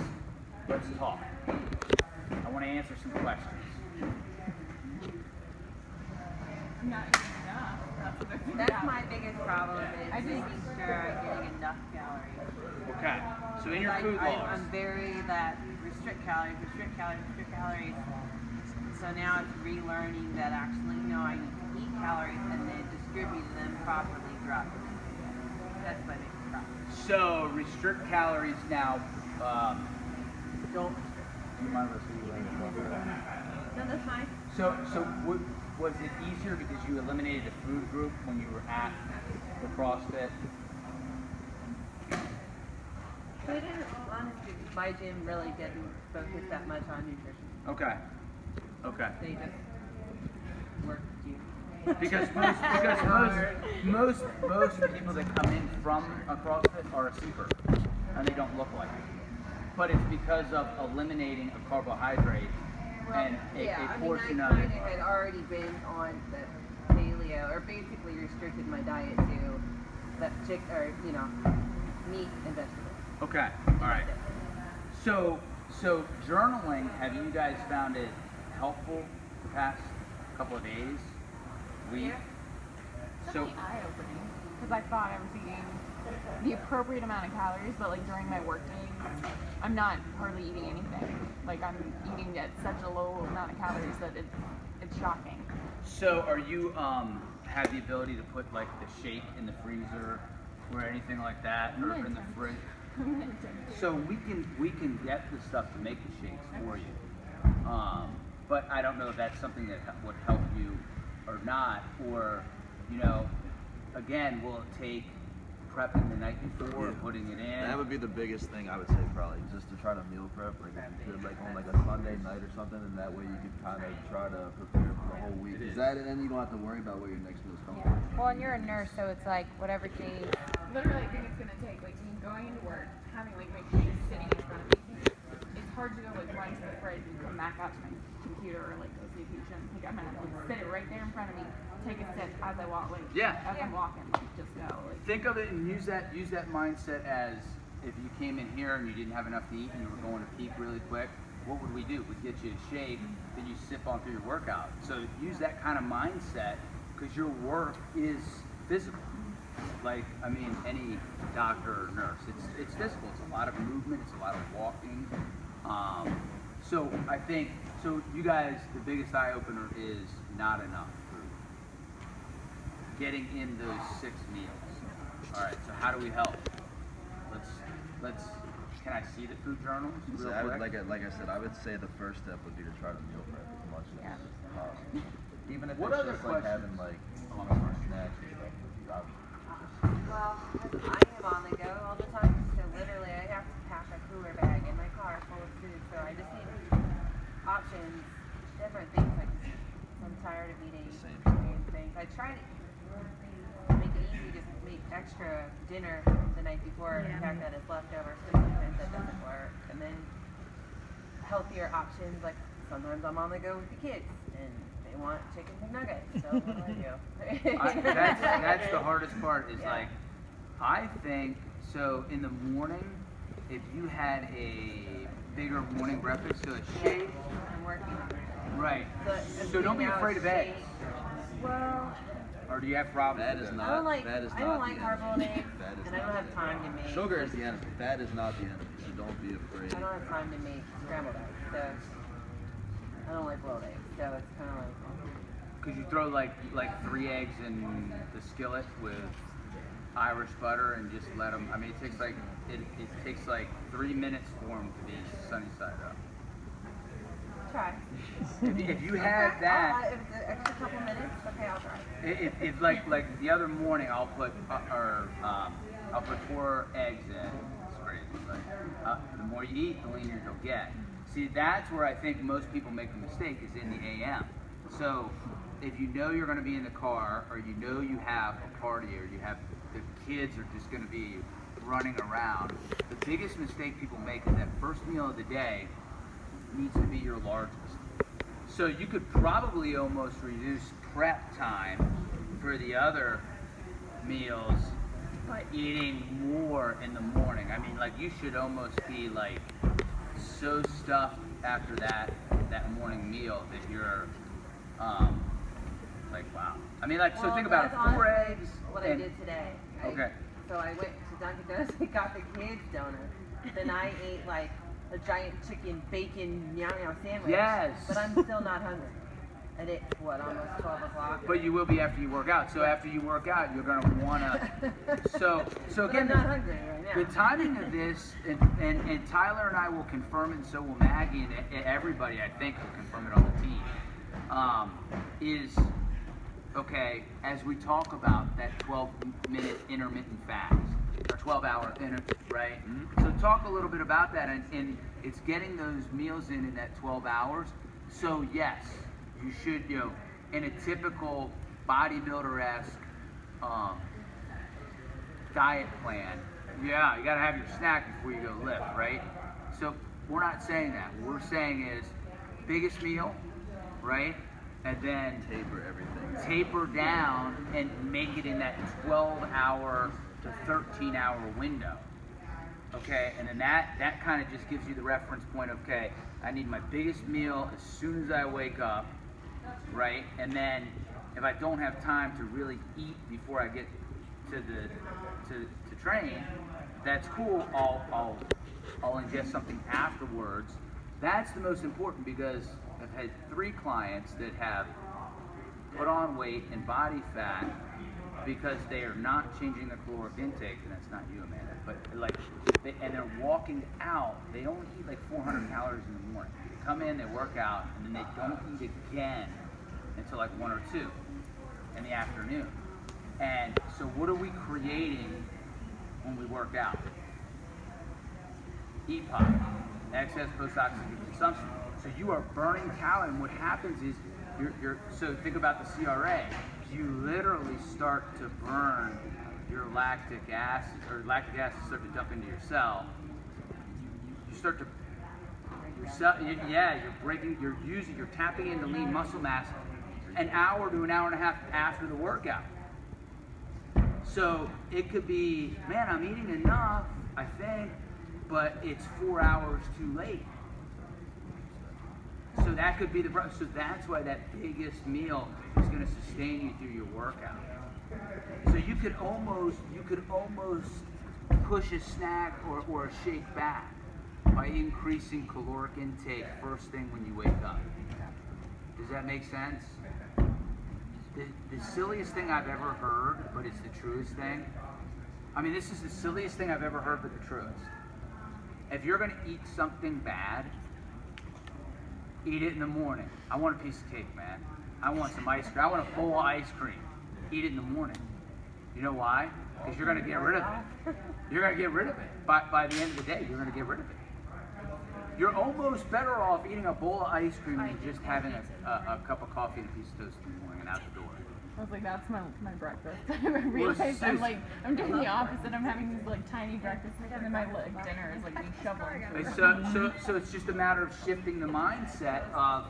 talk. I want to answer some questions. Not eating enough. That's what they're figuring That's out. my biggest problem is I just- making sure I'm getting enough calories. Okay. So in your food logs. I'm very that restrict calories. So now it's relearning that actually, no, I need to eat calories and then distribute them properly throughout the day. That's my biggest problem. So restrict calories now. Don't. Do you mind listening? No, that's fine. So was it easier because you eliminated the food group when you were at the CrossFit? But it is, honestly, my gym really didn't focus that much on nutrition. Okay. Okay. They just worked you. Because most people that come in from a CrossFit are a super, and they don't look like it. But it's because of eliminating a carbohydrate and a portion I of kind it. of had already been on the paleo, or basically restricted my diet to that meat and vegetables. Okay. All right. So journaling, have you guys found it helpful the past couple of days, week? So Eye-opening. Because I thought I was eating the appropriate amount of calories, but like during my work days, I'm not hardly eating anything. Like I'm eating at such a low amount of calories that it's shocking. So are you have the ability to put like the shake in the freezer or anything like that, or in the fridge? So we can get the stuff to make the shakes for you, but I don't know if that's something that would help you or not, or again, will it take prepping the night before, putting it in. That would be the biggest thing I would say, probably, just to try to meal prep, like if you could, like on like a Sunday night or something, and that way you could kind of try to prepare for the whole week. Is that, and then you don't have to worry about where your next meal is coming from. Well, and you're a nurse, so it's like whatever days. Literally, I think it's gonna take like me going into work, having like my kids sitting in front of me. It's hard to go like run to the fridge and come back out to my computer or like go see a patient. Like I'm gonna like sit it right there in front of me, take a sip as I walk, like as I'm walking, like just go. Like, Think of it and use that mindset as if you came in here and you didn't have enough to eat and you were going to peak really quick. What would we do? We'd get you a shake, then you sip on through your workout. So use that kind of mindset because your work is physical. Like, I mean, any doctor or nurse, it's physical. It's a lot of movement. It's a lot of walking. So I think, so you guys, the biggest eye opener is not enough food. Getting in those 6 meals. All right. So how do we help? Let's. Can I see the food journals real I would, quick? like I said, I would say the first step would be to try to meal prep as much as possible. Even if What it's other just like having questions? like snacks and stuff. Well, I am on the go all the time, so literally I have to pack a cooler bag in my car full of food, so I just need options, different things. Like, I'm tired of eating the same things. I try to make it easy, just make extra dinner the night before and the fact that it's leftovers, because sometimes that doesn't work. And then healthier options, like sometimes I'm on the go with the kids and they want chicken McNuggets, so what do I do? That's the hardest part is like, I think, so in the morning, if you had a bigger morning breakfast, so a shake, I'm working on it. right, But so don't be now afraid of eggs, shake- Well, or do you have problems That with is it? not. I don't like that is I not don't the like enemy. hard-boiled eggs, That is and I not don't have the time to enemy. make. Sugar is the enemy. That is not the enemy. So don't be afraid. I don't have time to make scrambled eggs, so I don't like boiled eggs. So it's kind of like Could you throw like 3 eggs in the skillet with Irish butter and just let them? I mean, it takes like 3 minutes for them to be sunny side up. try. If you have Okay, that. if it's an extra couple minutes, okay, I'll try. If like the other morning, I'll put 4 eggs in. It's crazy, but the more you eat, the leaner you'll get. See, that's where I think most people make the mistake is in the AM. So if you know you're going to be in the car, or you know you have a party, or you have the kids are just going to be running around, the biggest mistake people make is that first meal of the day needs to be your largest. So you could probably almost reduce prep time for the other meals by eating more in the morning. I mean, like, you should almost be like so stuffed after that morning meal that you're like, wow. I mean, like, so Well, think about it, that's 4 honestly eggs. What I and- did today. Okay. So I went to Dunkin' Donuts and got the kids donut. Then I ate like a giant chicken bacon meow meow sandwich. Yes. But I'm still not hungry. And it's what, almost 12 o'clock? But you will be after you work out. So after you work out, you're gonna wanna. So But again, I'm not hungry right now. the timing of this, and Tyler and I will confirm it, and so will Maggie, and everybody I think will confirm it on the team. Is okay as we talk about that 12-minute intermittent fast or 12-hour right? So talk a little bit about that, and it's getting those meals in that 12 hours. So yes, you should, in a typical bodybuilder-esque diet plan, you gotta have your snack before you go lift, right? So we're not saying that. What we're saying is biggest meal, right? And then Taper everything. taper down and make it in that 12-hour to 13-hour window. Okay, and then that kind of just gives you the reference point. Okay, I need my biggest meal as soon as I wake up, right? And then if I don't have time to really eat before I get to train, that's cool. I'll ingest something afterwards. That's the most important, because I've had 3 clients that have put on weight and body fat because they are not changing their caloric intake, and that's not you, Amanda. But and they're walking out. They only eat like 400 calories in the morning. They come in, they work out, and then they don't eat again until like 1 or 2 in the afternoon. And so, what are we creating when we work out. EPOC, excess post-oxidation consumption. So you are burning calories, and what happens is, so think about the CRA. You literally start to burn your lactic acid, or lactic acid start to dump into your cell. You start to, you're tapping into lean muscle mass an hour to an hour and a half after the workout. So it could be, man, I'm eating enough, I think, but it's 4 hours too late. So that could be the problem. So that's why that biggest meal is going to sustain you through your workout. So you could almost push a snack or a shake back by increasing caloric intake first thing when you wake up. Does that make sense? The silliest thing I've ever heard, but it's the truest thing. I mean, this is the silliest thing I've ever heard, but the truest. If you're going to eat something bad, eat it in the morning. I want a piece of cake, man. I want some ice cream. I want a bowl of ice cream. Eat it in the morning. You know why? Because you're going to get rid of it. You're going to get rid of it. By the end of the day, you're going to get rid of it. You're almost better off eating a bowl of ice cream than just having a cup of coffee and a piece of toast in the morning and out the door. I was like, that's my breakfast. I realized I'm doing the opposite. I'm having these like tiny breakfasts, and then my dinner is like me shoveling. So it's just a matter of shifting the mindset of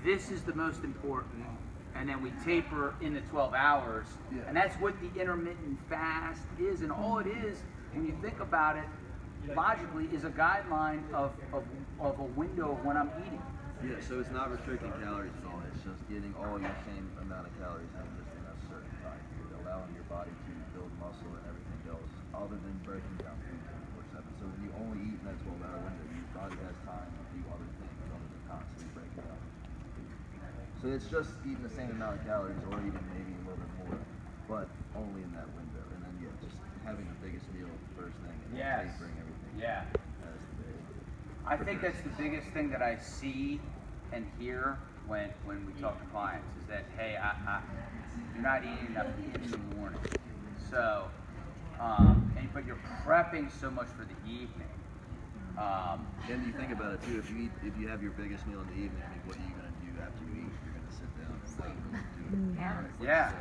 this is the most important, and then we taper in the 12 hours, and that's what the intermittent fast is. And all it is, when you think about it, logically, is a guideline of a window of when I'm eating. Yeah, so it's not restricting calories at all. It's just getting all your same amount of calories in just in a certain time period, allowing your body to build muscle and everything else, other than breaking down food 24/7. So when you only eat in that 12-hour window, your body has time to do other things other than constantly breaking down food. So it's just eating the same amount of calories, or even maybe a little bit more, but only in that window. And then just having the biggest meal first thing and then tapering everything. Yeah. That's the big. I think that's the biggest thing that I see and hear when we talk to clients is that, hey, you're not eating enough in the morning. So, but you're prepping so much for the evening. And you think about it too. If you have your biggest meal in the evening, I mean, what are you going to do after you eat? You're going to sit down and do it. Yeah.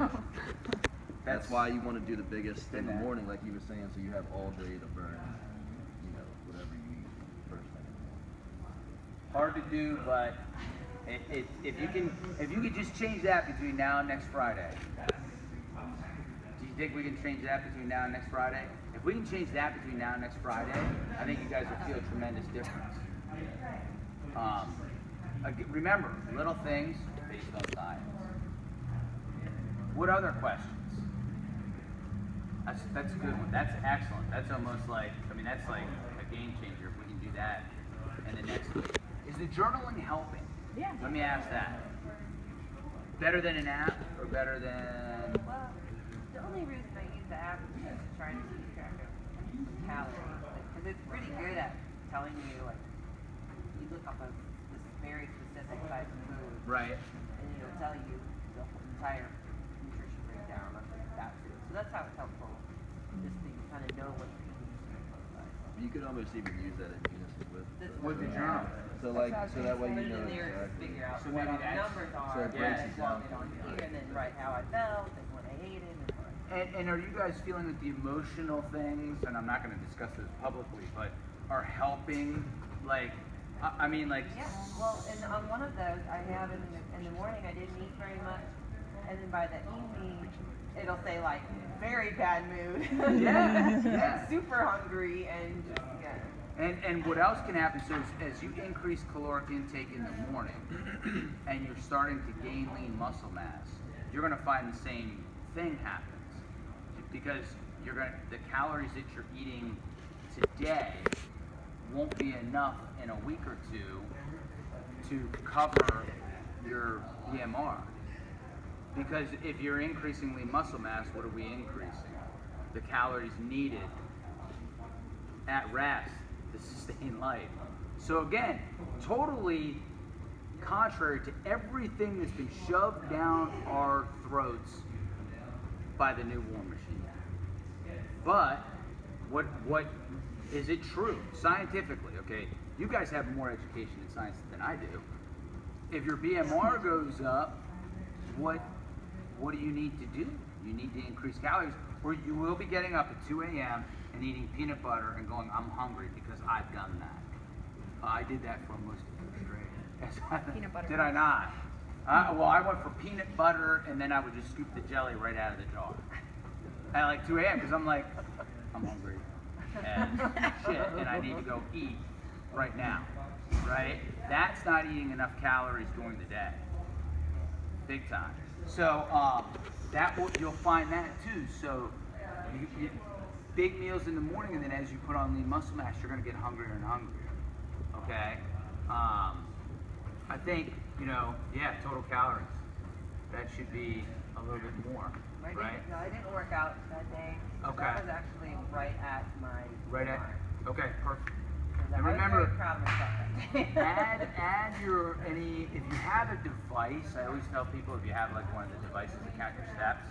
That's why you want to do the biggest in the morning, like you were saying, so you have all day to burn, whatever you eat first thing. Hard to do, but if you can just change that between now and next Friday. Do you think we can change that between now and next Friday? If we can change that between now and next Friday, I think you guys will feel a tremendous difference. Remember, little things based on science. What other questions? That's a good one. That's excellent. That's almost like, that's like a game changer if we can do that in the next week. Is the journaling helping? Yeah. Let me ask that. Better than an app or better than? Well, the only reason I use the app is just to try to keep track of calories. Because it's pretty good at telling you, like, you look up this very specific type of food. Right. And it'll tell you the entire nutrition breakdown of that food. So that's how it's helpful. Just so you kind of know what you're eating. You could almost even use that in unison With the journal. So that way Put you it know in there and exactly. figure out So what maybe all the that's- numbers are. so it breaks it plug down. it on here, and then write how I felt and what I ate and what. And are you guys feeling that the emotional things, and I'm not going to discuss this publicly, but are helping? Like, Yeah, well, and on one of those, I have in the morning, I didn't eat very much, and then by the evening, it'll say like, very bad mood. Yeah. Super hungry, and just, And what else can happen, so as you increase caloric intake in the morning and you're starting to gain lean muscle mass, you're going to find the same thing happens. Because the calories that you're eating today won't be enough in a week or two to cover your BMR. Because if you're increasing lean muscle mass, what are we increasing? The calories needed at rest to sustain life. So again, totally contrary to everything that's been shoved down our throats by the new war machine. But What is it true scientifically? Okay, you guys have more education in science than I do. If your BMR goes up, what do you need to do? You need to increase calories, or you will be getting up at 2 a.m. and eating peanut butter and going, I'm hungry, because I've done that. I did that for most of the straight. Peanut butter. Did I not? Well, I went for peanut butter, and then I would just scoop the jelly right out of the jar at like 2 a.m. because I'm like, I'm hungry and shit, and I need to go eat right now, right? That's not eating enough calories during the day, big time. So you'll find that too. So big meals in the morning, and then as you put on lean muscle mass, you're going to get hungrier and hungrier. Okay. I think, total calories. That should be a little bit more, right? No, I didn't work out that day. Okay. That was actually right at my Okay, perfect. because And I remember, was very proud of myself that day. add if you have a device, I always tell people if you have like one of the devices to count your steps,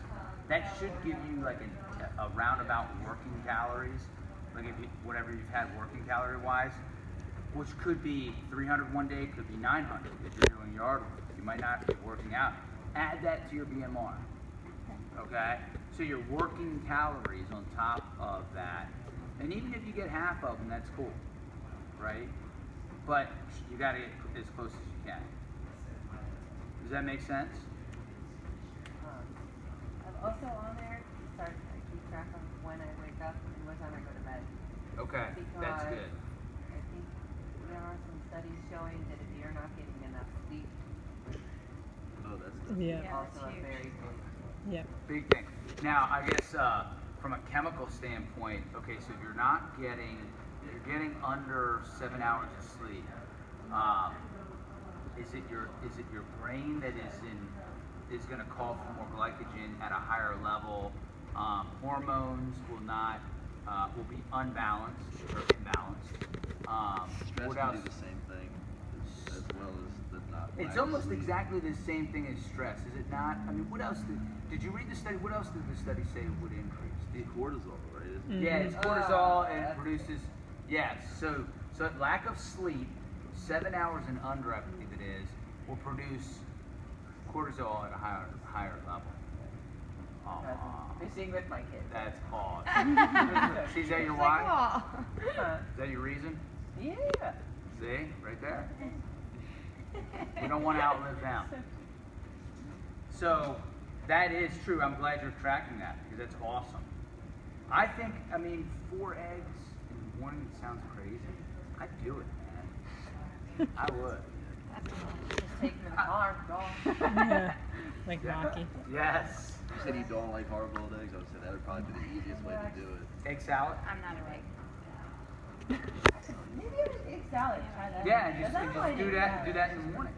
that should give you like a roundabout working calories, like whatever you've had working calorie wise, which could be 300 one day, could be 900 if you're doing yard work. You might not be working out. Add that to your BMR, okay? So you're working calories on top of that. And even if you get half of them, that's cool, right? But you gotta get as close as you can. Does that make sense? I'm also on there to keep track of when I wake up and what time I go to bed. Okay, that's Because good. I think there are some studies showing that if you're not getting enough sleep, Oh, that's Yeah. Yeah. also that's a huge. very big. Yep. Big thing. Now, I guess from a chemical standpoint, okay, so if you're getting under 7 hours of sleep, is it your brain that is going to call for more glycogen at a higher level? Hormones will be unbalanced or imbalanced. Stress What can else? do the same thing as well as the not. It's almost exactly the same thing as stress, is it not? I mean, what else did you read the study? What else did the study say would increase? Cortisol, right? Isn't it? Yeah, it's cortisol and it that's- produces, yes. So lack of sleep, 7 hours and under, I believe it is, will produce cortisol at a higher level. Aw, Fishing with my kids. that's awesome. See, is that your why? Aw. Is that your reason? Yeah. See, right there. We don't want to outlive them. So that is true. I'm glad you're tracking that because that's awesome. I think, 4 eggs in the morning sounds crazy. I'd do it, man. I would. Just take them in the car. Go. Yeah. Like Rocky. Yes. You said you don't like hard-boiled eggs. I would say that would probably be the easiest way to do it. Egg salad? I'm not a egg. Maybe I just egg salad. Try that. Yeah, and That's just not do egg that salad. do that in the morning.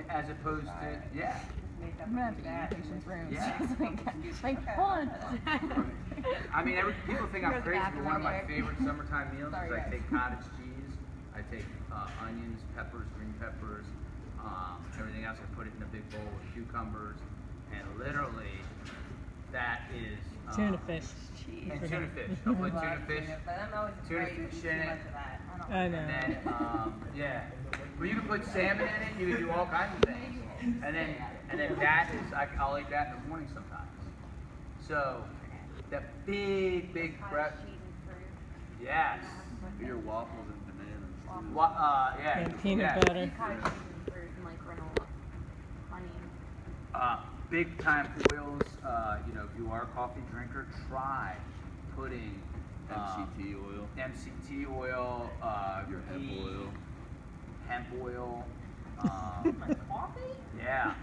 As opposed to, yeah. Just make up I'm gonna have to that. eat in patient's room. Yeah. It's like, hold on. People think I'm Go to the crazy, but bathroom one of my right there. favorite summertime meals Sorry, is I guys. take cottage cheese, I take onions, peppers, green peppers, everything else. I put it in a big bowl with cucumbers, and literally, that is Tuna fish. and tuna fish. I'll put tuna Love fish, But I'm always tuna afraid to fish eat too in it. much of that. I know. and then yeah. Well, you can put salmon in it. You can do all kinds of things, and then that is I'll eat that in the morning sometimes. So that big breakfast. Cheese and fruit. Yes. Do your waffles and bananas too. Yeah. And peanut yeah. butter. Cottage cheese and fruit and like granola. Honey. Big time oils. If you are a coffee drinker, try putting MCT oil. MCT oil, Your hemp ghee, oil. hemp oil. Coffee? Yeah.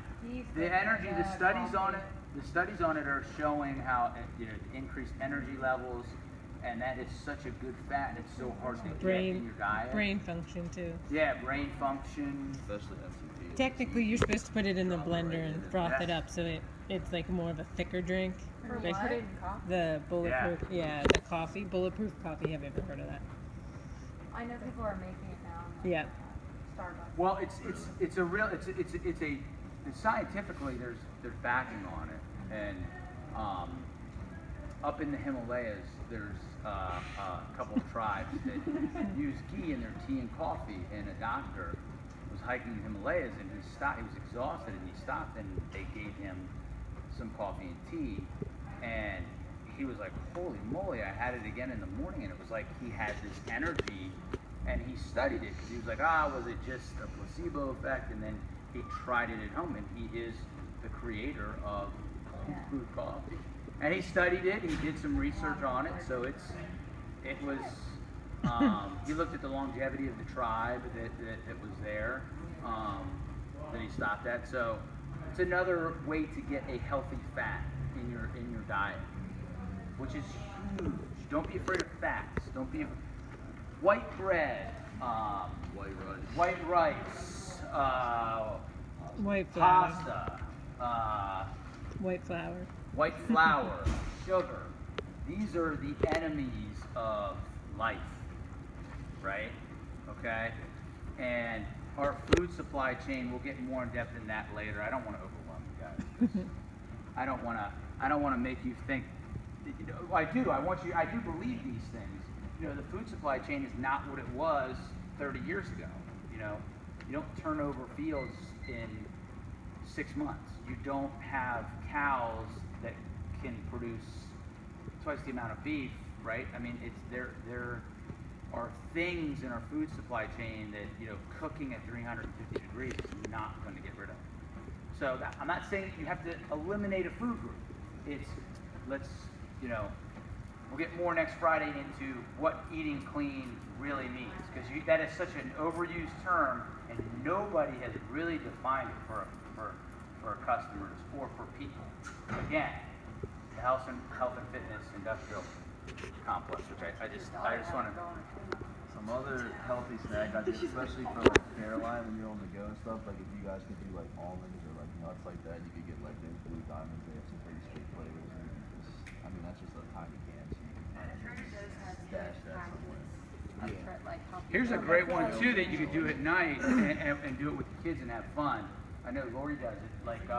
The energy, the studies on it are showing how increased energy levels, and that is such a good fat. It's so hard to get in your diet. Brain function too. Yeah, brain function. Especially MCT. Technically, you're supposed to put it in the blender and froth it up so it's like more of a thicker drink. Like Put it in coffee. the bulletproof, the coffee, bulletproof coffee. Have you ever heard of that? I know people are making it now. Yeah. Starbucks. Well, it's a real scientifically there's backing on it, and up in the Himalayas, there's a couple of tribes that use ghee in their tea and coffee, and a doctor was hiking the Himalayas, and he stopped. He was exhausted, and he stopped, and they gave him some coffee and tea, and he was like, holy moly, I had it again in the morning, and it was like he had this energy, and he studied it, because he was like, was it just a placebo effect? And then he tried it at home, and he is the creator of brewed coffee. And he studied it, he did some research on it, so it was, he looked at the longevity of the tribe that was there, that he stopped at. So it's another way to get a healthy fat in your diet, which is huge. Don't be afraid of fats. Don't be white bread, white rice, White flour. pasta, White flour. white flour, sugar. These are the enemies of life, right? Okay? And our food supply chain, we'll get more in depth in that later. I don't want to overwhelm you guys. I don't want to make you think, you know, I do believe these things. You know, the food supply chain is not what it was 30 years ago. You know, you don't turn over fields in 6 months. You don't have cows that can produce twice the amount of beef, right? I mean, there are things in our food supply chain that, you know, cooking at 350 degrees is not going to get rid of. So I'm not saying that you have to eliminate a food group. It's, you know, we'll get more next Friday into what eating clean really means, because that is such an overused term, and nobody has really defined it for our customers or for people. Again, the health and fitness industrial complex, which I just want to. Some other healthy snack ideas, especially for like Caroline when you're on the go and stuff. Like if you guys could do like almonds or like nuts like that, you could get like those Blue Diamonds. They have some pretty sweet flavors. And I mean that's just a tiny can, so you can kind of stash that somewhere. Here's a great one too that you could do at night and do it with the kids and have fun. I know Lori does it. Like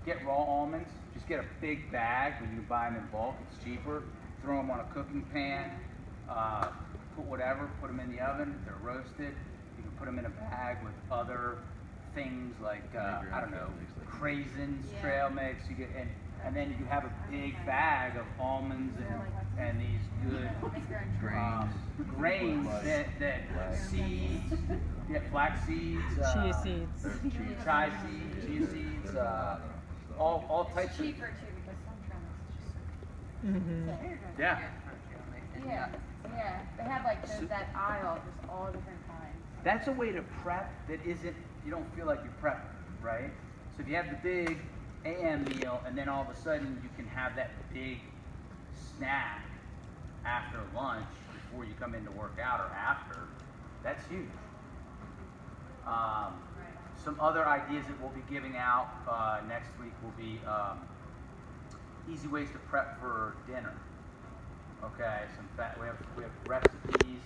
get raw almonds. Just get a big bag when you buy them in bulk. It's cheaper. Throw them on a cooking pan. Put them in the oven. They're roasted. You can put them in a bag with other things like I don't know, craisins, trail mix. You get and then you have a big bag of almonds and these good grains that seeds, flax seeds, Chia seeds. chia seeds, all types of. Cheaper too, because some Mm-hmm. Yeah. Yeah. They have like that aisle, just all different kinds. That's a way to prep that isn't, you don't feel like you're prepping, right? So if you have the big AM meal and then all of a sudden you can have that big snack after lunch before you come in to work out or after, that's huge. Some other ideas that we'll be giving out next week will be easy ways to prep for dinner. Okay, we have recipes,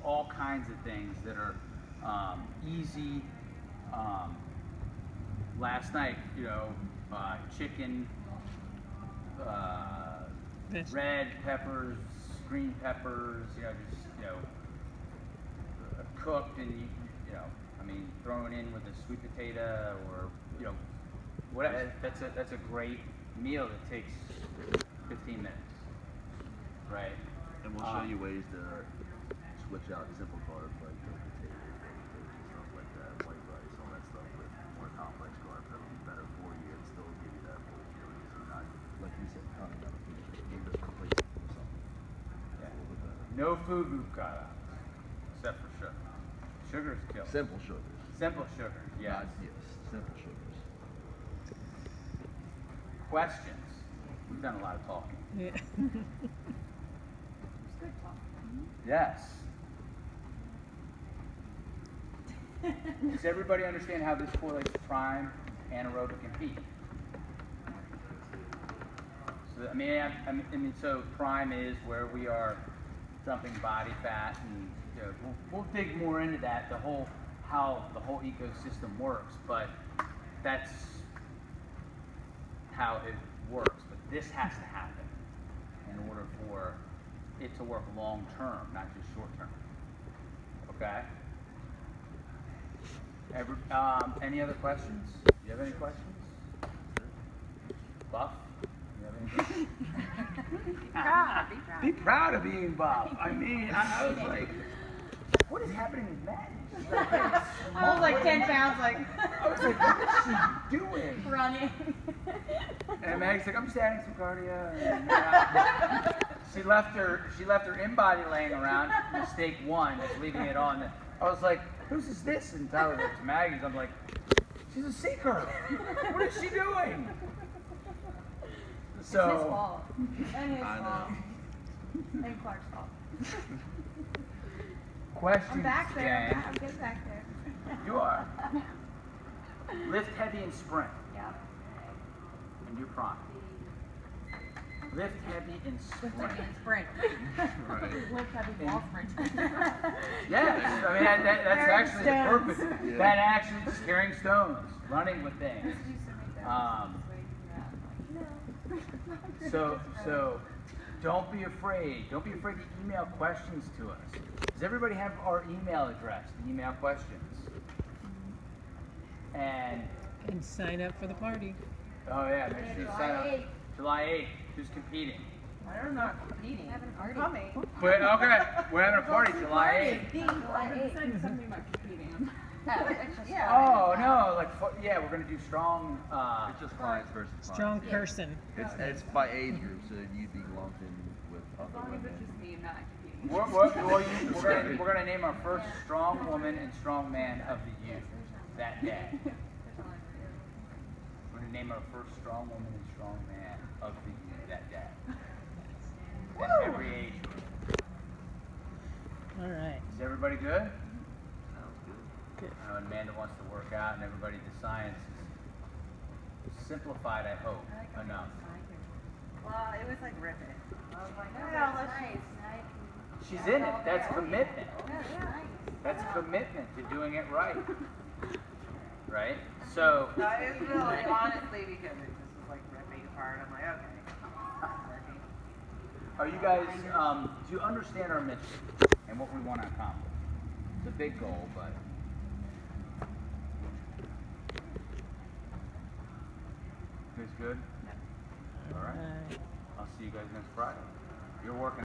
all kinds of things that are easy. Last night, you know, chicken, red peppers, green peppers, you know, just, you know, cooked and, you know, I mean, thrown in with a sweet potato or, you know, whatever. That's a great meal that takes 15 minutes. Right. And we'll show you ways to switch out simple carbs like the potatoes, and stuff like that, white rice, all that stuff with more complex carbs that'll be better for you and still give you that full feeling. So you're not, like you said, counting on the food. Maybe just replace it with something. Yeah. A little bit better. No food group cutout, except for sugar. Sugar's killed. Simple sugars. Simple sugar, yes. Simple sugars. Questions? We've done a lot of talking. Yeah. Yes. Does everybody understand how this correlates to prime, anaerobic, and peak? So, I mean, so prime is where we are dumping body fat, and you know, we'll dig more into that, how the whole ecosystem works, but that's how it works. But this has to happen. in order for it to work long term, not just short term. Okay? Any other questions? Do you have any questions? Buff? You have anything? Be proud of being buff. I mean, I was like, what is happening with Maddie? She's like, I was like 10 pounds, like I was like, what is she doing? running. And Maggie's like, I'm just adding some cardio. And, she left her in-body laying around. Mistake one, just leaving it on. I was like, whose is this? And Tyler looked to Maggie's. I'm like, she's a seeker. What is she doing? So. It's his fault. And his I know. fault. And Clark's fault. Questions, I'm back there. gang. I'm getting back there. You are. Lift heavy and sprint. Yeah. And do prime. Lift heavy and sprint. Sprint. Right. Lift heavy wall sprint. Yes, I mean that's Carrying actually the stones. purpose. Yeah. That actually is carrying stones, running with things. So don't be afraid. Don't be afraid to email questions to us. Does everybody have our email address? The email questions. And And sign up for the party. oh yeah, make sure you sign up. July 8th. Who's competing? I'm not competing. I'm coming. But okay, we're having a party July 8th. You said something about competing. Yeah. Oh no, like yeah, we're gonna do strong. It's just clients versus clients. Strong person. It's by age group, so you'd be lumped in with other women. Me and not competing. We're gonna name our first strong woman and strong man of the youth that day. We're gonna name our first strong woman and strong man of the youth that day. And every age group. All right. Is everybody good? Sounds good. Good. I know Amanda wants to work out, and everybody, the science is simplified, I hope, enough. Well, it was like ripping. I was like, oh, let's She's in it. That's commitment. That's commitment to doing it right. Right? So, No, it was really, honestly, because it just was like ripping apart. I'm like, okay. Working. are you guys, do you understand our mission and what we want to accomplish? It's a big goal, but. Who's good? All right. I'll see you guys next Friday. You're working.